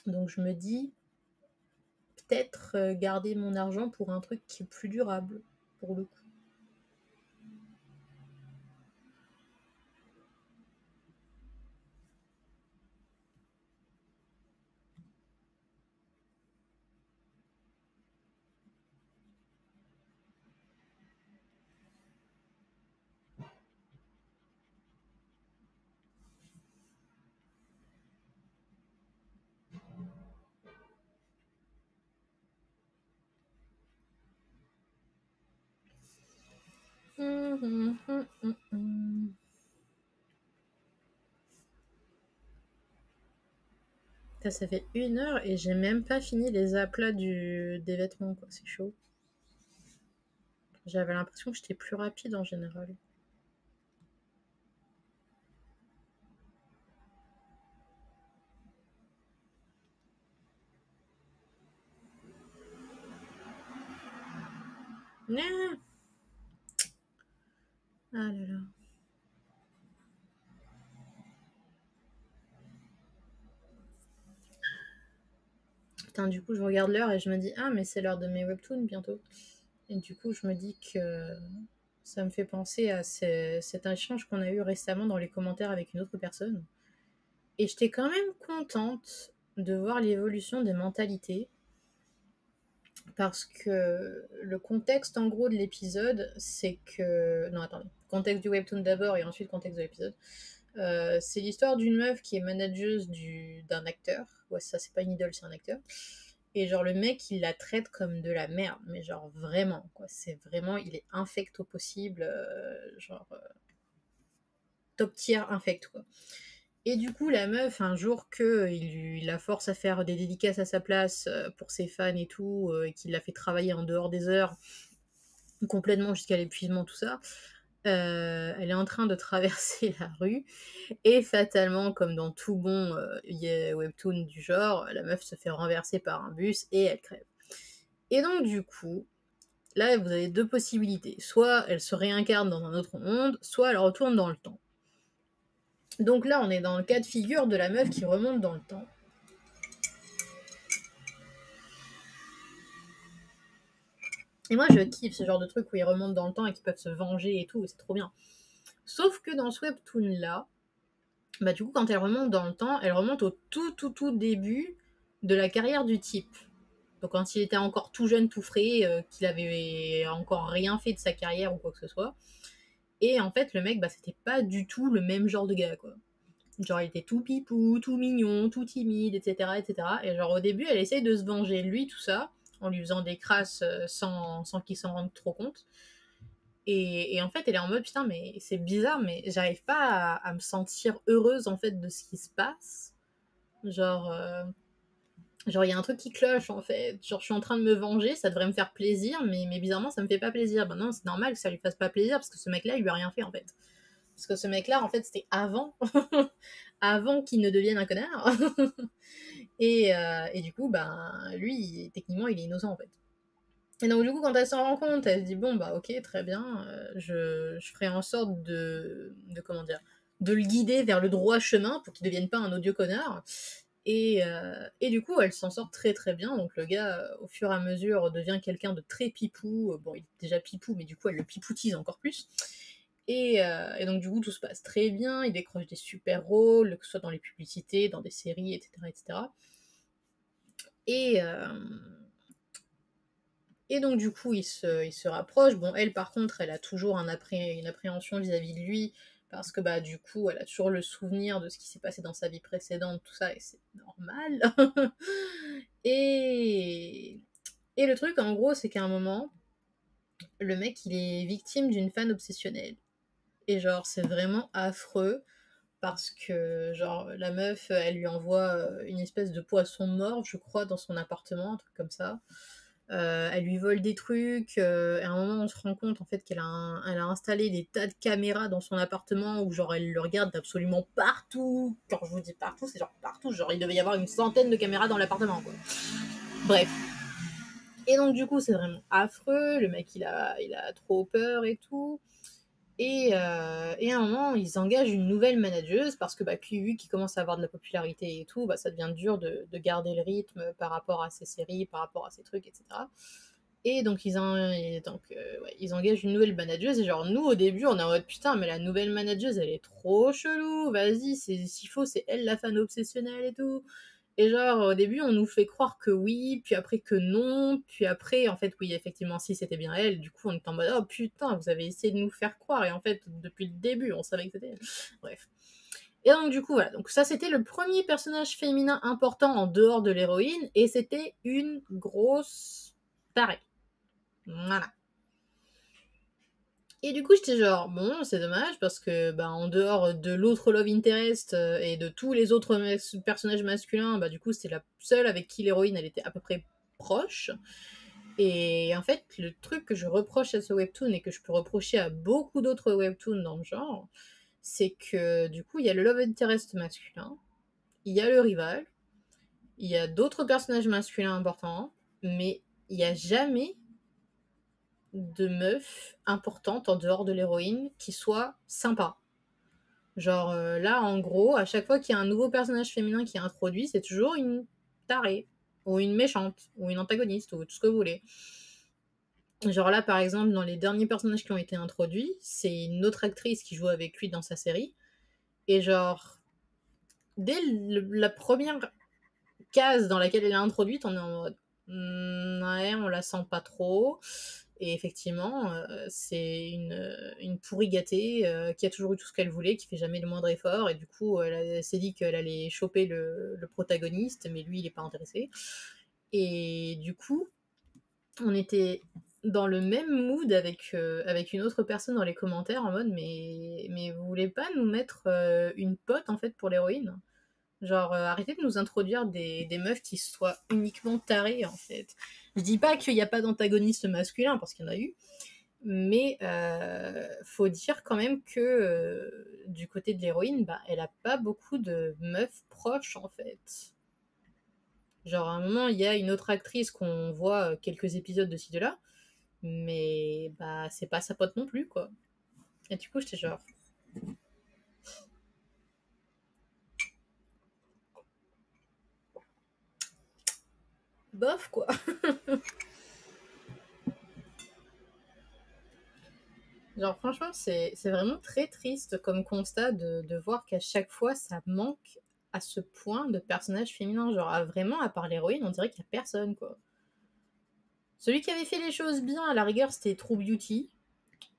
Donc je me dis, peut-être garder mon argent pour un truc qui est plus durable, pour le coup. Ça fait 1 heure et j'ai même pas fini les aplats des vêtements, quoi. C'est chaud. J'avais l'impression que j'étais plus rapide en général. Ah, ah là là. Putain, du coup, je regarde l'heure et je me dis, ah, mais c'est l'heure de mes webtoons bientôt. Et du coup, je me dis que ça me fait penser à cet échange qu'on a eu récemment dans les commentaires avec une autre personne. Et j'étais quand même contente de voir l'évolution des mentalités. Parce que le contexte, en gros, de l'épisode, c'est que... Non, attendez. Contexte du webtoon d'abord et ensuite contexte de l'épisode. C'est l'histoire d'une meuf qui est manageuse d'un acteur. Ouais, ça, c'est pas une idole, c'est un acteur. Et genre, le mec, il la traite comme de la merde. Mais genre, vraiment, quoi. C'est vraiment... Il est infect au possible. Top tier infect, quoi. Et du coup, la meuf, un jour il la force à faire des dédicaces à sa place pour ses fans et tout, et qu'il la fait travailler en dehors des heures, complètement jusqu'à l'épuisement, tout ça, elle est en train de traverser la rue, et fatalement, comme dans tout bon webtoon du genre, la meuf se fait renverser par un bus et elle crève. Et donc, du coup, là, vous avez 2 possibilités. Soit elle se réincarne dans un autre monde, soit elle retourne dans le temps. Donc là, on est dans le cas de figure de la meuf qui remonte dans le temps. Et moi, je kiffe ce genre de truc où ils remontent dans le temps et qu'ils peuvent se venger et tout, c'est trop bien. Sauf que dans ce webtoon-là, bah du coup, quand elle remonte dans le temps, elle remonte au tout début de la carrière du type. Donc quand il était encore tout jeune, tout frais, qu'il avait encore rien fait de sa carrière ou quoi que ce soit. Et en fait, le mec, bah c'était pas du tout le même genre de gars, quoi. Genre, il était tout pipou, tout mignon, tout timide, etc., etc. Et genre, au début, elle essaye de se venger de lui, tout ça, en lui faisant des crasses sans qu'il s'en rende trop compte. Et en fait, elle est en mode, putain, mais c'est bizarre, mais j'arrive pas à me sentir heureuse, en fait, de ce qui se passe. Genre, il y a un truc qui cloche, en fait. Genre, je suis en train de me venger, ça devrait me faire plaisir, mais bizarrement, ça me fait pas plaisir. Ben non, c'est normal que ça lui fasse pas plaisir, parce que ce mec-là, il lui a rien fait, en fait. Parce que ce mec-là, en fait, c'était avant, avant qu'il ne devienne un connard. Et du coup, ben, lui, techniquement, il est innocent, en fait. Et donc, du coup, quand elle s'en rend compte, elle se dit, bon, bah, ok, très bien, je ferai en sorte comment dire, de le guider vers le droit chemin pour qu'il ne devienne pas un odieux connard. Et du coup, elle s'en sort très très bien. Donc le gars, au fur et à mesure, devient quelqu'un de très pipou. Bon, il est déjà pipou, mais du coup, elle le pipoutise encore plus. Et donc, du coup, tout se passe très bien. Il décroche des super rôles, que ce soit dans les publicités, dans des séries, etc. etc. Et donc, du coup, il se rapproche. Bon, elle, par contre, elle a toujours une appréhension vis-à-vis de lui, parce que, bah, du coup, elle a toujours le souvenir de ce qui s'est passé dans sa vie précédente, tout ça, et c'est normal. et... et le truc, en gros, c'est qu'à un moment, le mec, il est victime d'une fan obsessionnelle. Et genre, c'est vraiment affreux, parce que, genre, la meuf, elle lui envoie une espèce de poisson mort, je crois, dans son appartement, un truc comme ça. Elle lui vole des trucs. Et à un moment, on se rend compte en fait elle a installé des tas de caméras dans son appartement où genre elle le regarde absolument partout. Quand je vous dis partout, c'est genre partout. Genre il devait y avoir une centaine de caméras dans l'appartement, quoi. Bref. Et donc du coup, c'est vraiment affreux. Le mec, il a trop peur et tout. Et à un moment, ils engagent une nouvelle manageuse parce que vu qu'ils commencent à avoir de la popularité et tout, ça devient dur de garder le rythme par rapport à ces séries, par rapport à ces trucs, etc. Et donc ils engagent une nouvelle manageuse et genre nous au début on est en mode putain mais la nouvelle manageuse elle est trop chelou, vas-y s'il faut c'est elle la fan obsessionnelle et tout. Et genre au début on nous fait croire que oui, puis après que non, puis après en fait oui effectivement si c'était bien elle, du coup on est en mode oh putain vous avez essayé de nous faire croire et en fait depuis le début on savait que c'était elle. Bref. Et donc du coup voilà, donc ça c'était le premier personnage féminin important en dehors de l'héroïne et c'était une grosse tarée. Voilà. Et du coup, j'étais genre, bon, c'est dommage parce que, en dehors de l'autre Love Interest et de tous les autres personnages masculins, du coup, c'était la seule avec qui l'héroïne, elle était à peu près proche. Et en fait, le truc que je reproche à ce webtoon et que je peux reprocher à beaucoup d'autres webtoons dans le genre, c'est que, du coup, il y a le Love Interest masculin, il y a le rival, il y a d'autres personnages masculins importants, mais il n'y a jamais de meuf importante en dehors de l'héroïne qui soit sympa. Genre là, en gros, à chaque fois qu'il y a un nouveau personnage féminin qui est introduit, c'est toujours une tarée, ou une méchante, ou une antagoniste, ou tout ce que vous voulez. Genre là, par exemple, dans les derniers personnages qui ont été introduits, c'est une autre actrice qui joue avec lui dans sa série. Et genre, dès la première case dans laquelle elle est introduite, on est en mode ouais, on la sent pas trop. Et effectivement, c'est une pourrie gâtée qui a toujours eu tout ce qu'elle voulait, qui fait jamais le moindre effort. Et du coup, elle s'est dit qu'elle allait choper le protagoniste, mais lui, il est pas intéressé. Et du coup, on était dans le même mood avec une autre personne dans les commentaires en mode mais vous voulez pas nous mettre une pote en fait pour l'héroïne? Genre, arrêtez de nous introduire des meufs qui soient uniquement tarées, en fait. Je dis pas qu'il n'y a pas d'antagoniste masculin, parce qu'il y en a eu, mais faut dire quand même que du côté de l'héroïne, elle a pas beaucoup de meufs proches, en fait. Genre, à un moment, il y a une autre actrice qu'on voit quelques épisodes de ci, de là, mais c'est pas sa pote non plus, quoi. Et du coup, j'étais genre, bof, quoi. Genre, franchement, c'est vraiment très triste comme constat de voir qu'à chaque fois, ça manque à ce point de personnages féminins. Genre, vraiment, à part l'héroïne, on dirait qu'il n'y a personne, quoi. Celui qui avait fait les choses bien, à la rigueur, c'était True Beauty.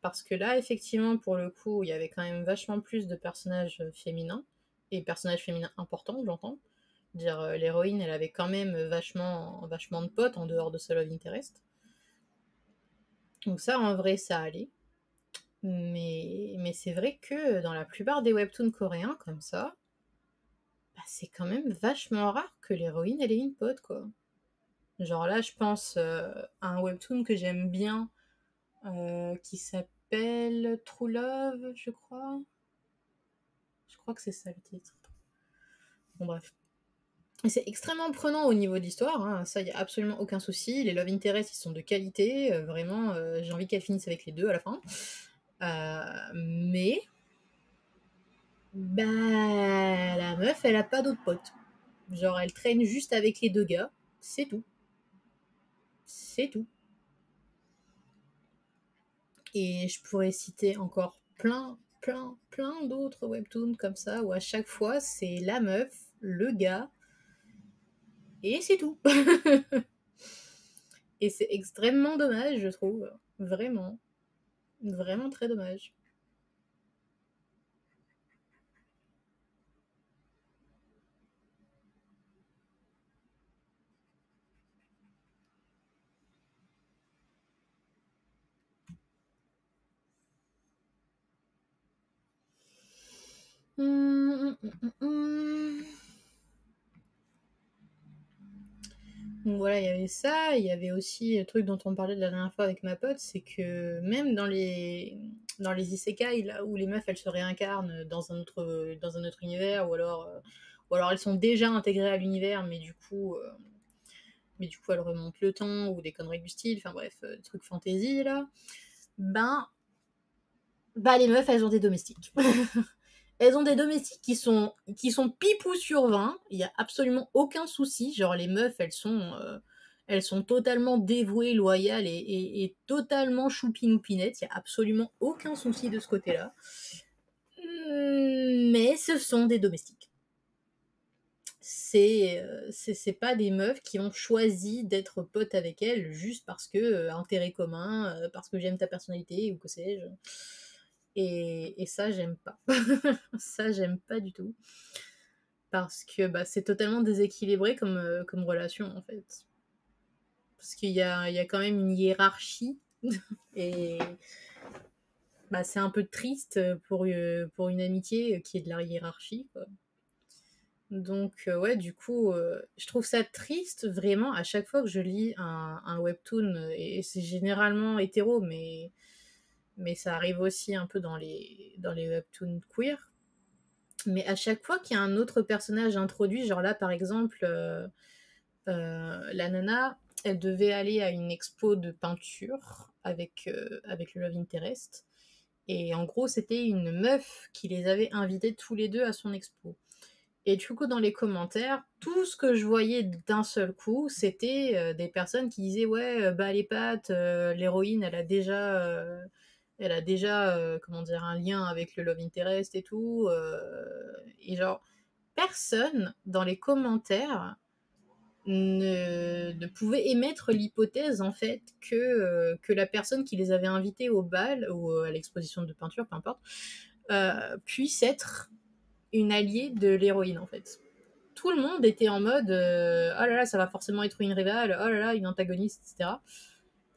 Parce que là, effectivement, pour le coup, il y avait quand même vachement plus de personnages féminins. Et personnages féminins importants, j'entends. Dire, l'héroïne, elle avait quand même vachement de potes en dehors de ce Love Interest. Donc ça, en vrai, ça allait. Mais c'est vrai que dans la plupart des webtoons coréens comme ça, c'est quand même vachement rare que l'héroïne elle ait une pote quoi. Genre là je pense à un webtoon que j'aime bien qui s'appelle True Love je crois. Je crois que c'est ça le titre. Bon bref. Et c'est extrêmement prenant au niveau de l'histoire, hein. Ça y a absolument aucun souci. Les love interests ils sont de qualité, vraiment j'ai envie qu'elles finissent avec les deux à la fin. Mais la meuf, elle a pas d'autres potes. Genre, elle traîne juste avec les deux gars. C'est tout. C'est tout. Et je pourrais citer encore plein d'autres webtoons comme ça, où à chaque fois, c'est la meuf, le gars, et c'est tout. Et c'est extrêmement dommage, je trouve. Vraiment. Vraiment très dommage. Hum, hum, hum, hum. Donc voilà, il y avait ça, il y avait aussi le truc dont on parlait la dernière fois avec ma pote, c'est que même dans les isekai, là où les meufs elles se réincarnent dans un autre univers, ou alors elles sont déjà intégrées à l'univers, mais du coup elles remontent le temps, ou des conneries du style, enfin bref, des trucs fantasy là, ben Bah, les meufs, elles ont des domestiques. Elles ont des domestiques qui sont pipou sur 20. Il y a absolument aucun souci. Genre, les meufs, elles sont totalement dévouées, loyales et totalement choupinoupinettes. Il y a absolument aucun souci de ce côté-là. Mais ce sont des domestiques. C'est pas des meufs qui ont choisi d'être potes avec elles juste parce que intérêt commun, parce que j'aime ta personnalité ou que sais-je. Et ça, j'aime pas. Ça, j'aime pas du tout. Parce que bah, c'est totalement déséquilibré comme relation, en fait. Parce qu'il y a quand même une hiérarchie. Et bah, c'est un peu triste pour une amitié qui est de la hiérarchie, quoi. Donc, ouais, du coup, je trouve ça triste, vraiment, à chaque fois que je lis un webtoon, et c'est généralement hétéro, mais ça arrive aussi un peu dans les webtoons queer. Mais à chaque fois qu'il y a un autre personnage introduit, genre là par exemple, la nana, elle devait aller à une expo de peinture avec le Love Interest. Et en gros, c'était une meuf qui les avait invités tous les deux à son expo. Et du coup, dans les commentaires, tout ce que je voyais d'un seul coup, c'était des personnes qui disaient ouais, bah les pattes, l'héroïne, elle a déjà, comment dire, un lien avec le love interest et tout. Et genre, personne dans les commentaires ne pouvait émettre l'hypothèse en fait que la personne qui les avait invités au bal ou à l'exposition de peinture, peu importe, puisse être une alliée de l'héroïne en fait. Tout le monde était en mode oh là là, ça va forcément être une rivale, oh là là, une antagoniste, etc.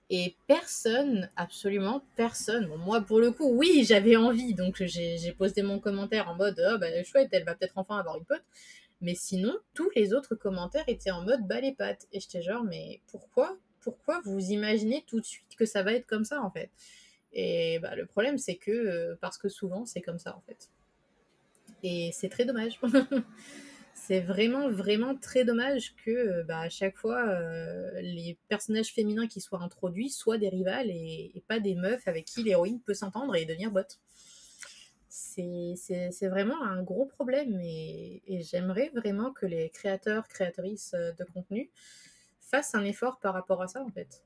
Et personne, absolument personne. Bon, moi, pour le coup, oui, j'avais envie, donc j'ai posté mon commentaire en mode oh bah chouette, elle va peut-être enfin avoir une pote. Mais sinon, tous les autres commentaires étaient en mode bas les pattes. Et j'étais genre, mais pourquoi vous imaginez tout de suite que ça va être comme ça en fait? Et bah, le problème, c'est que parce que souvent, c'est comme ça en fait. Et c'est très dommage. C'est vraiment, vraiment très dommage que bah, à chaque fois, les personnages féminins qui soient introduits soient des rivales et pas des meufs avec qui l'héroïne peut s'entendre et devenir bot. C'est vraiment un gros problème et j'aimerais vraiment que les créateurs, créatrices de contenu fassent un effort par rapport à ça en fait.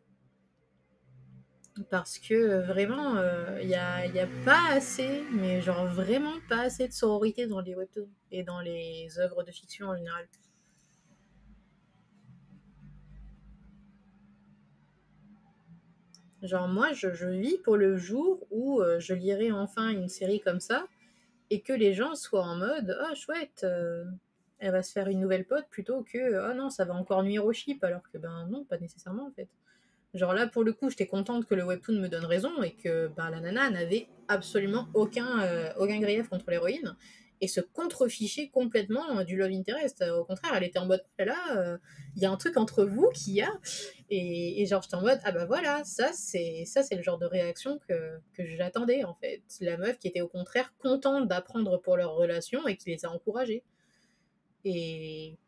Parce que vraiment, y a pas assez, mais genre vraiment pas assez de sororité dans les webtoons et dans les œuvres de fiction en général. Genre moi, je vis pour le jour où je lirai enfin une série comme ça et que les gens soient en mode oh chouette, elle va se faire une nouvelle pote plutôt que oh non, ça va encore nuire au chip alors que ben non, pas nécessairement en fait. Genre là pour le coup, j'étais contente que le webtoon me donne raison et que ben, la nana n'avait absolument aucun grief contre l'héroïne et se contrefichait complètement du love interest. Au contraire, elle était en mode oh là là, il y a un truc entre vous qui y a et genre j'étais en mode ah bah voilà, ça c'est le genre de réaction que j'attendais en fait. La meuf qui était au contraire contente d'apprendre pour leur relation et qui les a encouragés. Et,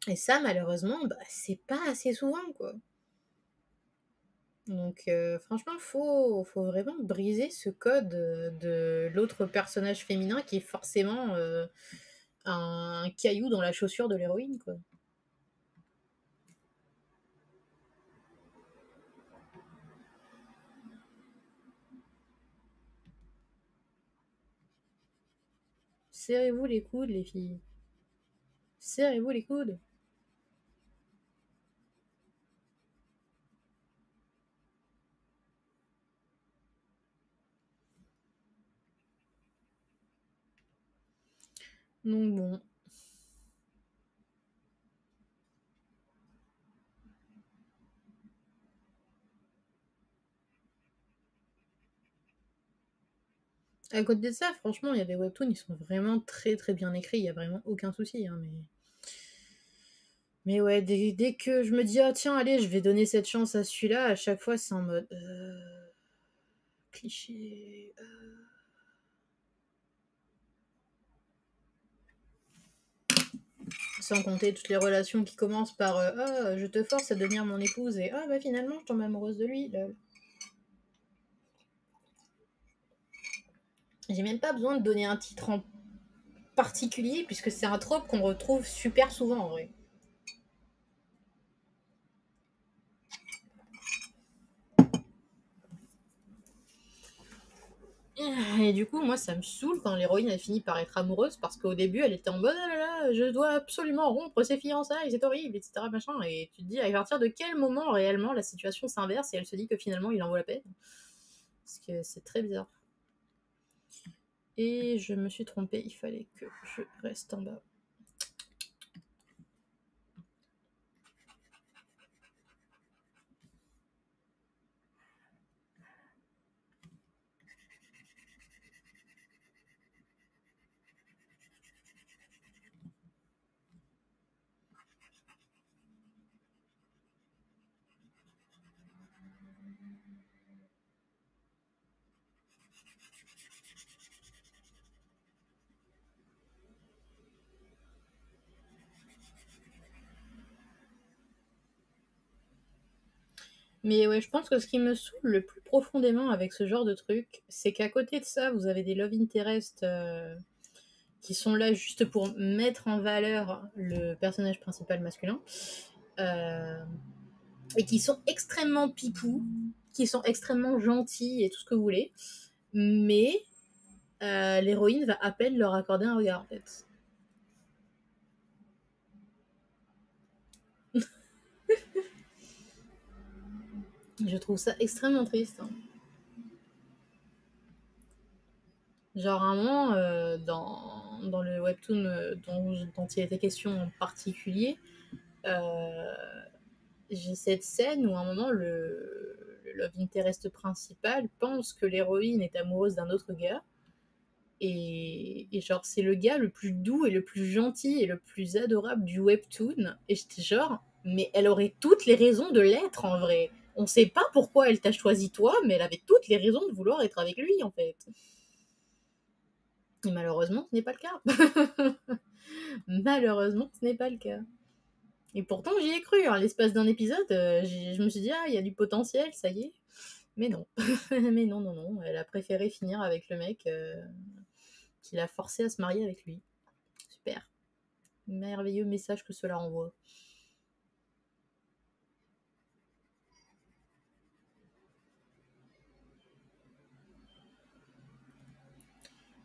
et ça malheureusement, bah, c'est pas assez souvent quoi. Donc franchement, faut vraiment briser ce code de l'autre personnage féminin qui est forcément un caillou dans la chaussure de l'héroïne, quoi. Serrez-vous les coudes, les filles. Serrez-vous les coudes. Donc bon. À côté de ça, franchement, il y a des webtoons, ils sont vraiment très très bien écrits, il y a vraiment aucun souci, hein, mais ouais, dès que je me dis, ah tiens, allez, je vais donner cette chance à celui-là, à chaque fois, c'est en mode, cliché. Sans compter toutes les relations qui commencent par, ah, je te force à devenir mon épouse, et ah, bah finalement, je tombe amoureuse de lui. Lol. J'ai même pas besoin de donner un titre en particulier, puisque c'est un trope qu'on retrouve super souvent en vrai. Et du coup, moi, ça me saoule quand l'héroïne elle finit par être amoureuse, parce qu'au début, elle était en mode ah là là, je dois absolument rompre ses fiançailles, c'est horrible, etc. Machin. Et tu te dis à partir de quel moment réellement la situation s'inverse et elle se dit que finalement il en vaut la peine. Parce que c'est très bizarre. Et je me suis trompée, il fallait que je reste en bas. Mais ouais, je pense que ce qui me saoule le plus profondément avec ce genre de truc, c'est qu'à côté de ça, vous avez des love interest qui sont là juste pour mettre en valeur le personnage principal masculin, euh, et qui sont extrêmement pipous, qui sont extrêmement gentils et tout ce que vous voulez, mais l'héroïne va à peine leur accorder un regard en fait. Je trouve ça extrêmement triste. Hein. Genre à un moment, dans le webtoon dont il était question en particulier, euh, j'ai cette scène où à un moment le love interest principal pense que l'héroïne est amoureuse d'un autre gars. Et genre, c'est le gars le plus doux et le plus gentil et le plus adorable du webtoon. Et j'étais genre, mais elle aurait toutes les raisons de l'être en vrai. On sait pas pourquoi elle t'a choisi toi, mais elle avait toutes les raisons de vouloir être avec lui en fait. Et malheureusement, ce n'est pas le cas. Malheureusement, ce n'est pas le cas. Et pourtant, j'y ai cru. Hein. L'espace d'un épisode, je me suis dit, ah, il y a du potentiel, ça y est. Mais non. Mais non, non, non. Elle a préféré finir avec le mec qui l'a forcé à se marier avec lui. Super. Merveilleux message que cela envoie.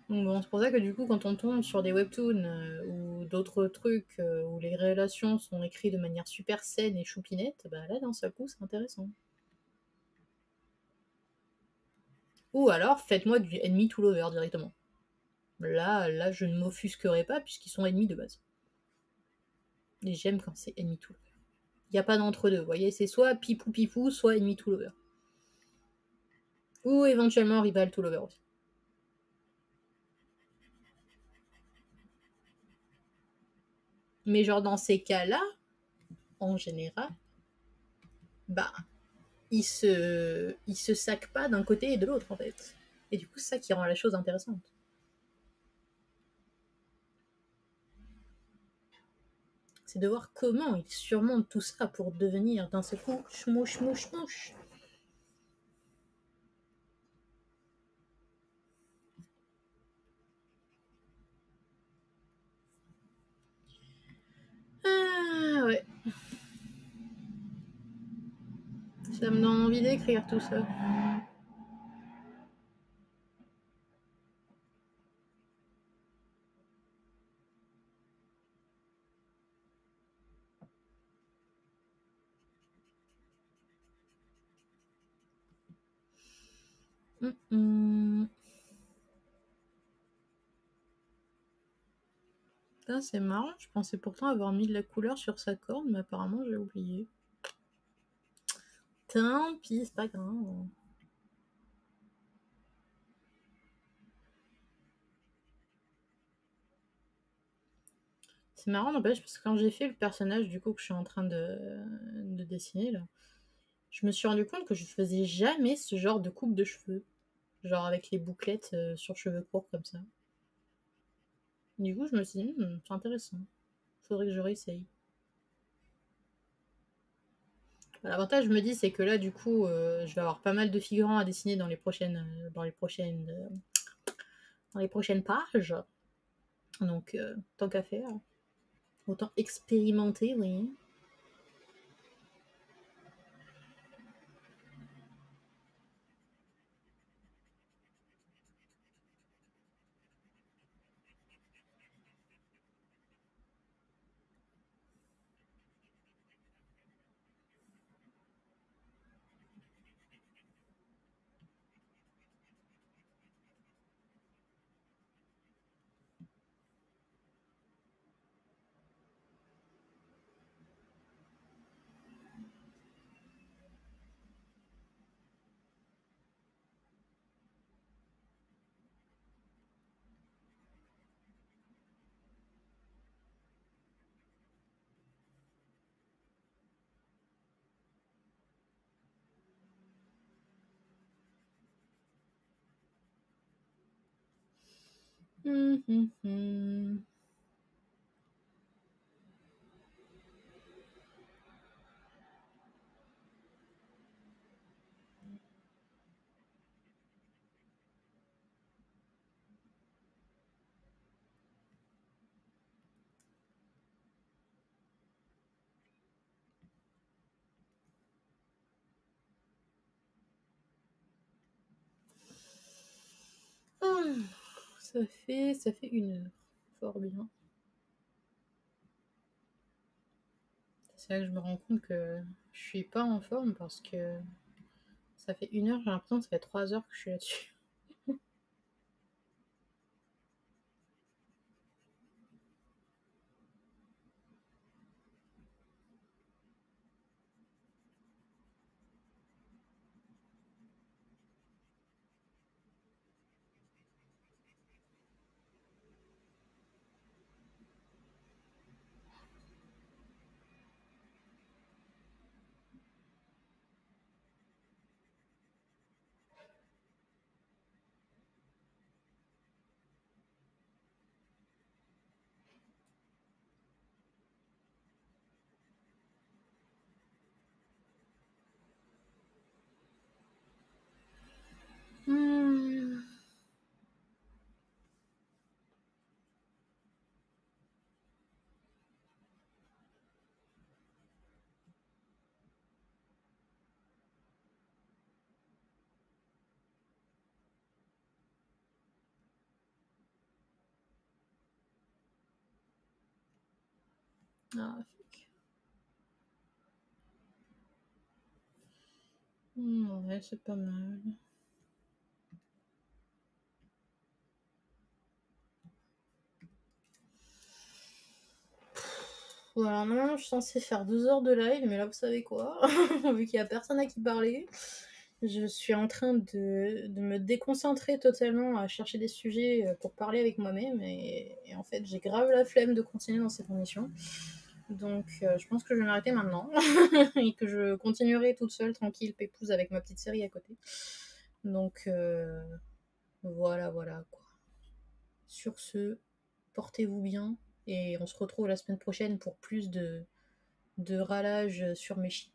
Donc bon, c'est pour ça que du coup, quand on tombe sur des webtoons ou d'autres trucs où les relations sont écrites de manière super saine et choupinette, bah là, d'un seul coup, c'est intéressant. Ou alors, faites-moi du ennemi to lover directement. Là, je ne m'offusquerai pas puisqu'ils sont ennemis de base. Et j'aime quand c'est ennemi to lover. Il n'y a pas d'entre-deux, vous voyez, c'est soit pipou pipou, soit ennemi to lover. Ou éventuellement rival to lover aussi. Mais genre dans ces cas-là, en général, bah il se sac pas d'un côté et de l'autre en fait. Et du coup, c'est ça qui rend la chose intéressante. C'est de voir comment il surmonte tout ça pour devenir d'un seul coup chmouche mouche mouche. Ah ouais. Ça me donne envie d'écrire tout ça. Ça, c'est marrant, je pensais pourtant avoir mis de la couleur sur sa corde, mais apparemment j'ai oublié. Tant pis, c'est pas grave. C'est marrant, n'empêche, parce que quand j'ai fait le personnage du coup que je suis en train de dessiner là, je me suis rendu compte que je faisais jamais ce genre de coupe de cheveux. Genre avec les bouclettes sur cheveux courts comme ça. Du coup, je me suis dit, c'est intéressant. Faudrait que je réessaye. L'avantage, je me dis, c'est que là, du coup, je vais avoir pas mal de figurants à dessiner dans les prochaines dans les prochaines pages. Donc, tant qu'à faire, autant expérimenter, oui. Ça fait 1 heure. Fort bien. C'est là que je me rends compte que je suis pas en forme parce que ça fait 1 heure, j'ai l'impression que ça fait 3 heures que je suis là-dessus. Hmm. Ah, fuck. Ouais, c'est pas mal. Voilà, normalement, je suis censée faire 2 heures de live, mais là, vous savez quoi? Vu qu'il y a personne à qui parler, je suis en train de me déconcentrer totalement à chercher des sujets pour parler avec moi-même, et en fait, j'ai grave la flemme de continuer dans ces conditions. Donc, je pense que je vais m'arrêter maintenant et que je continuerai toute seule, tranquille, pépouse, avec ma petite série à côté. Donc, voilà, voilà, quoi. Sur ce, portez-vous bien et on se retrouve la semaine prochaine pour plus de ralage sur mes chiens.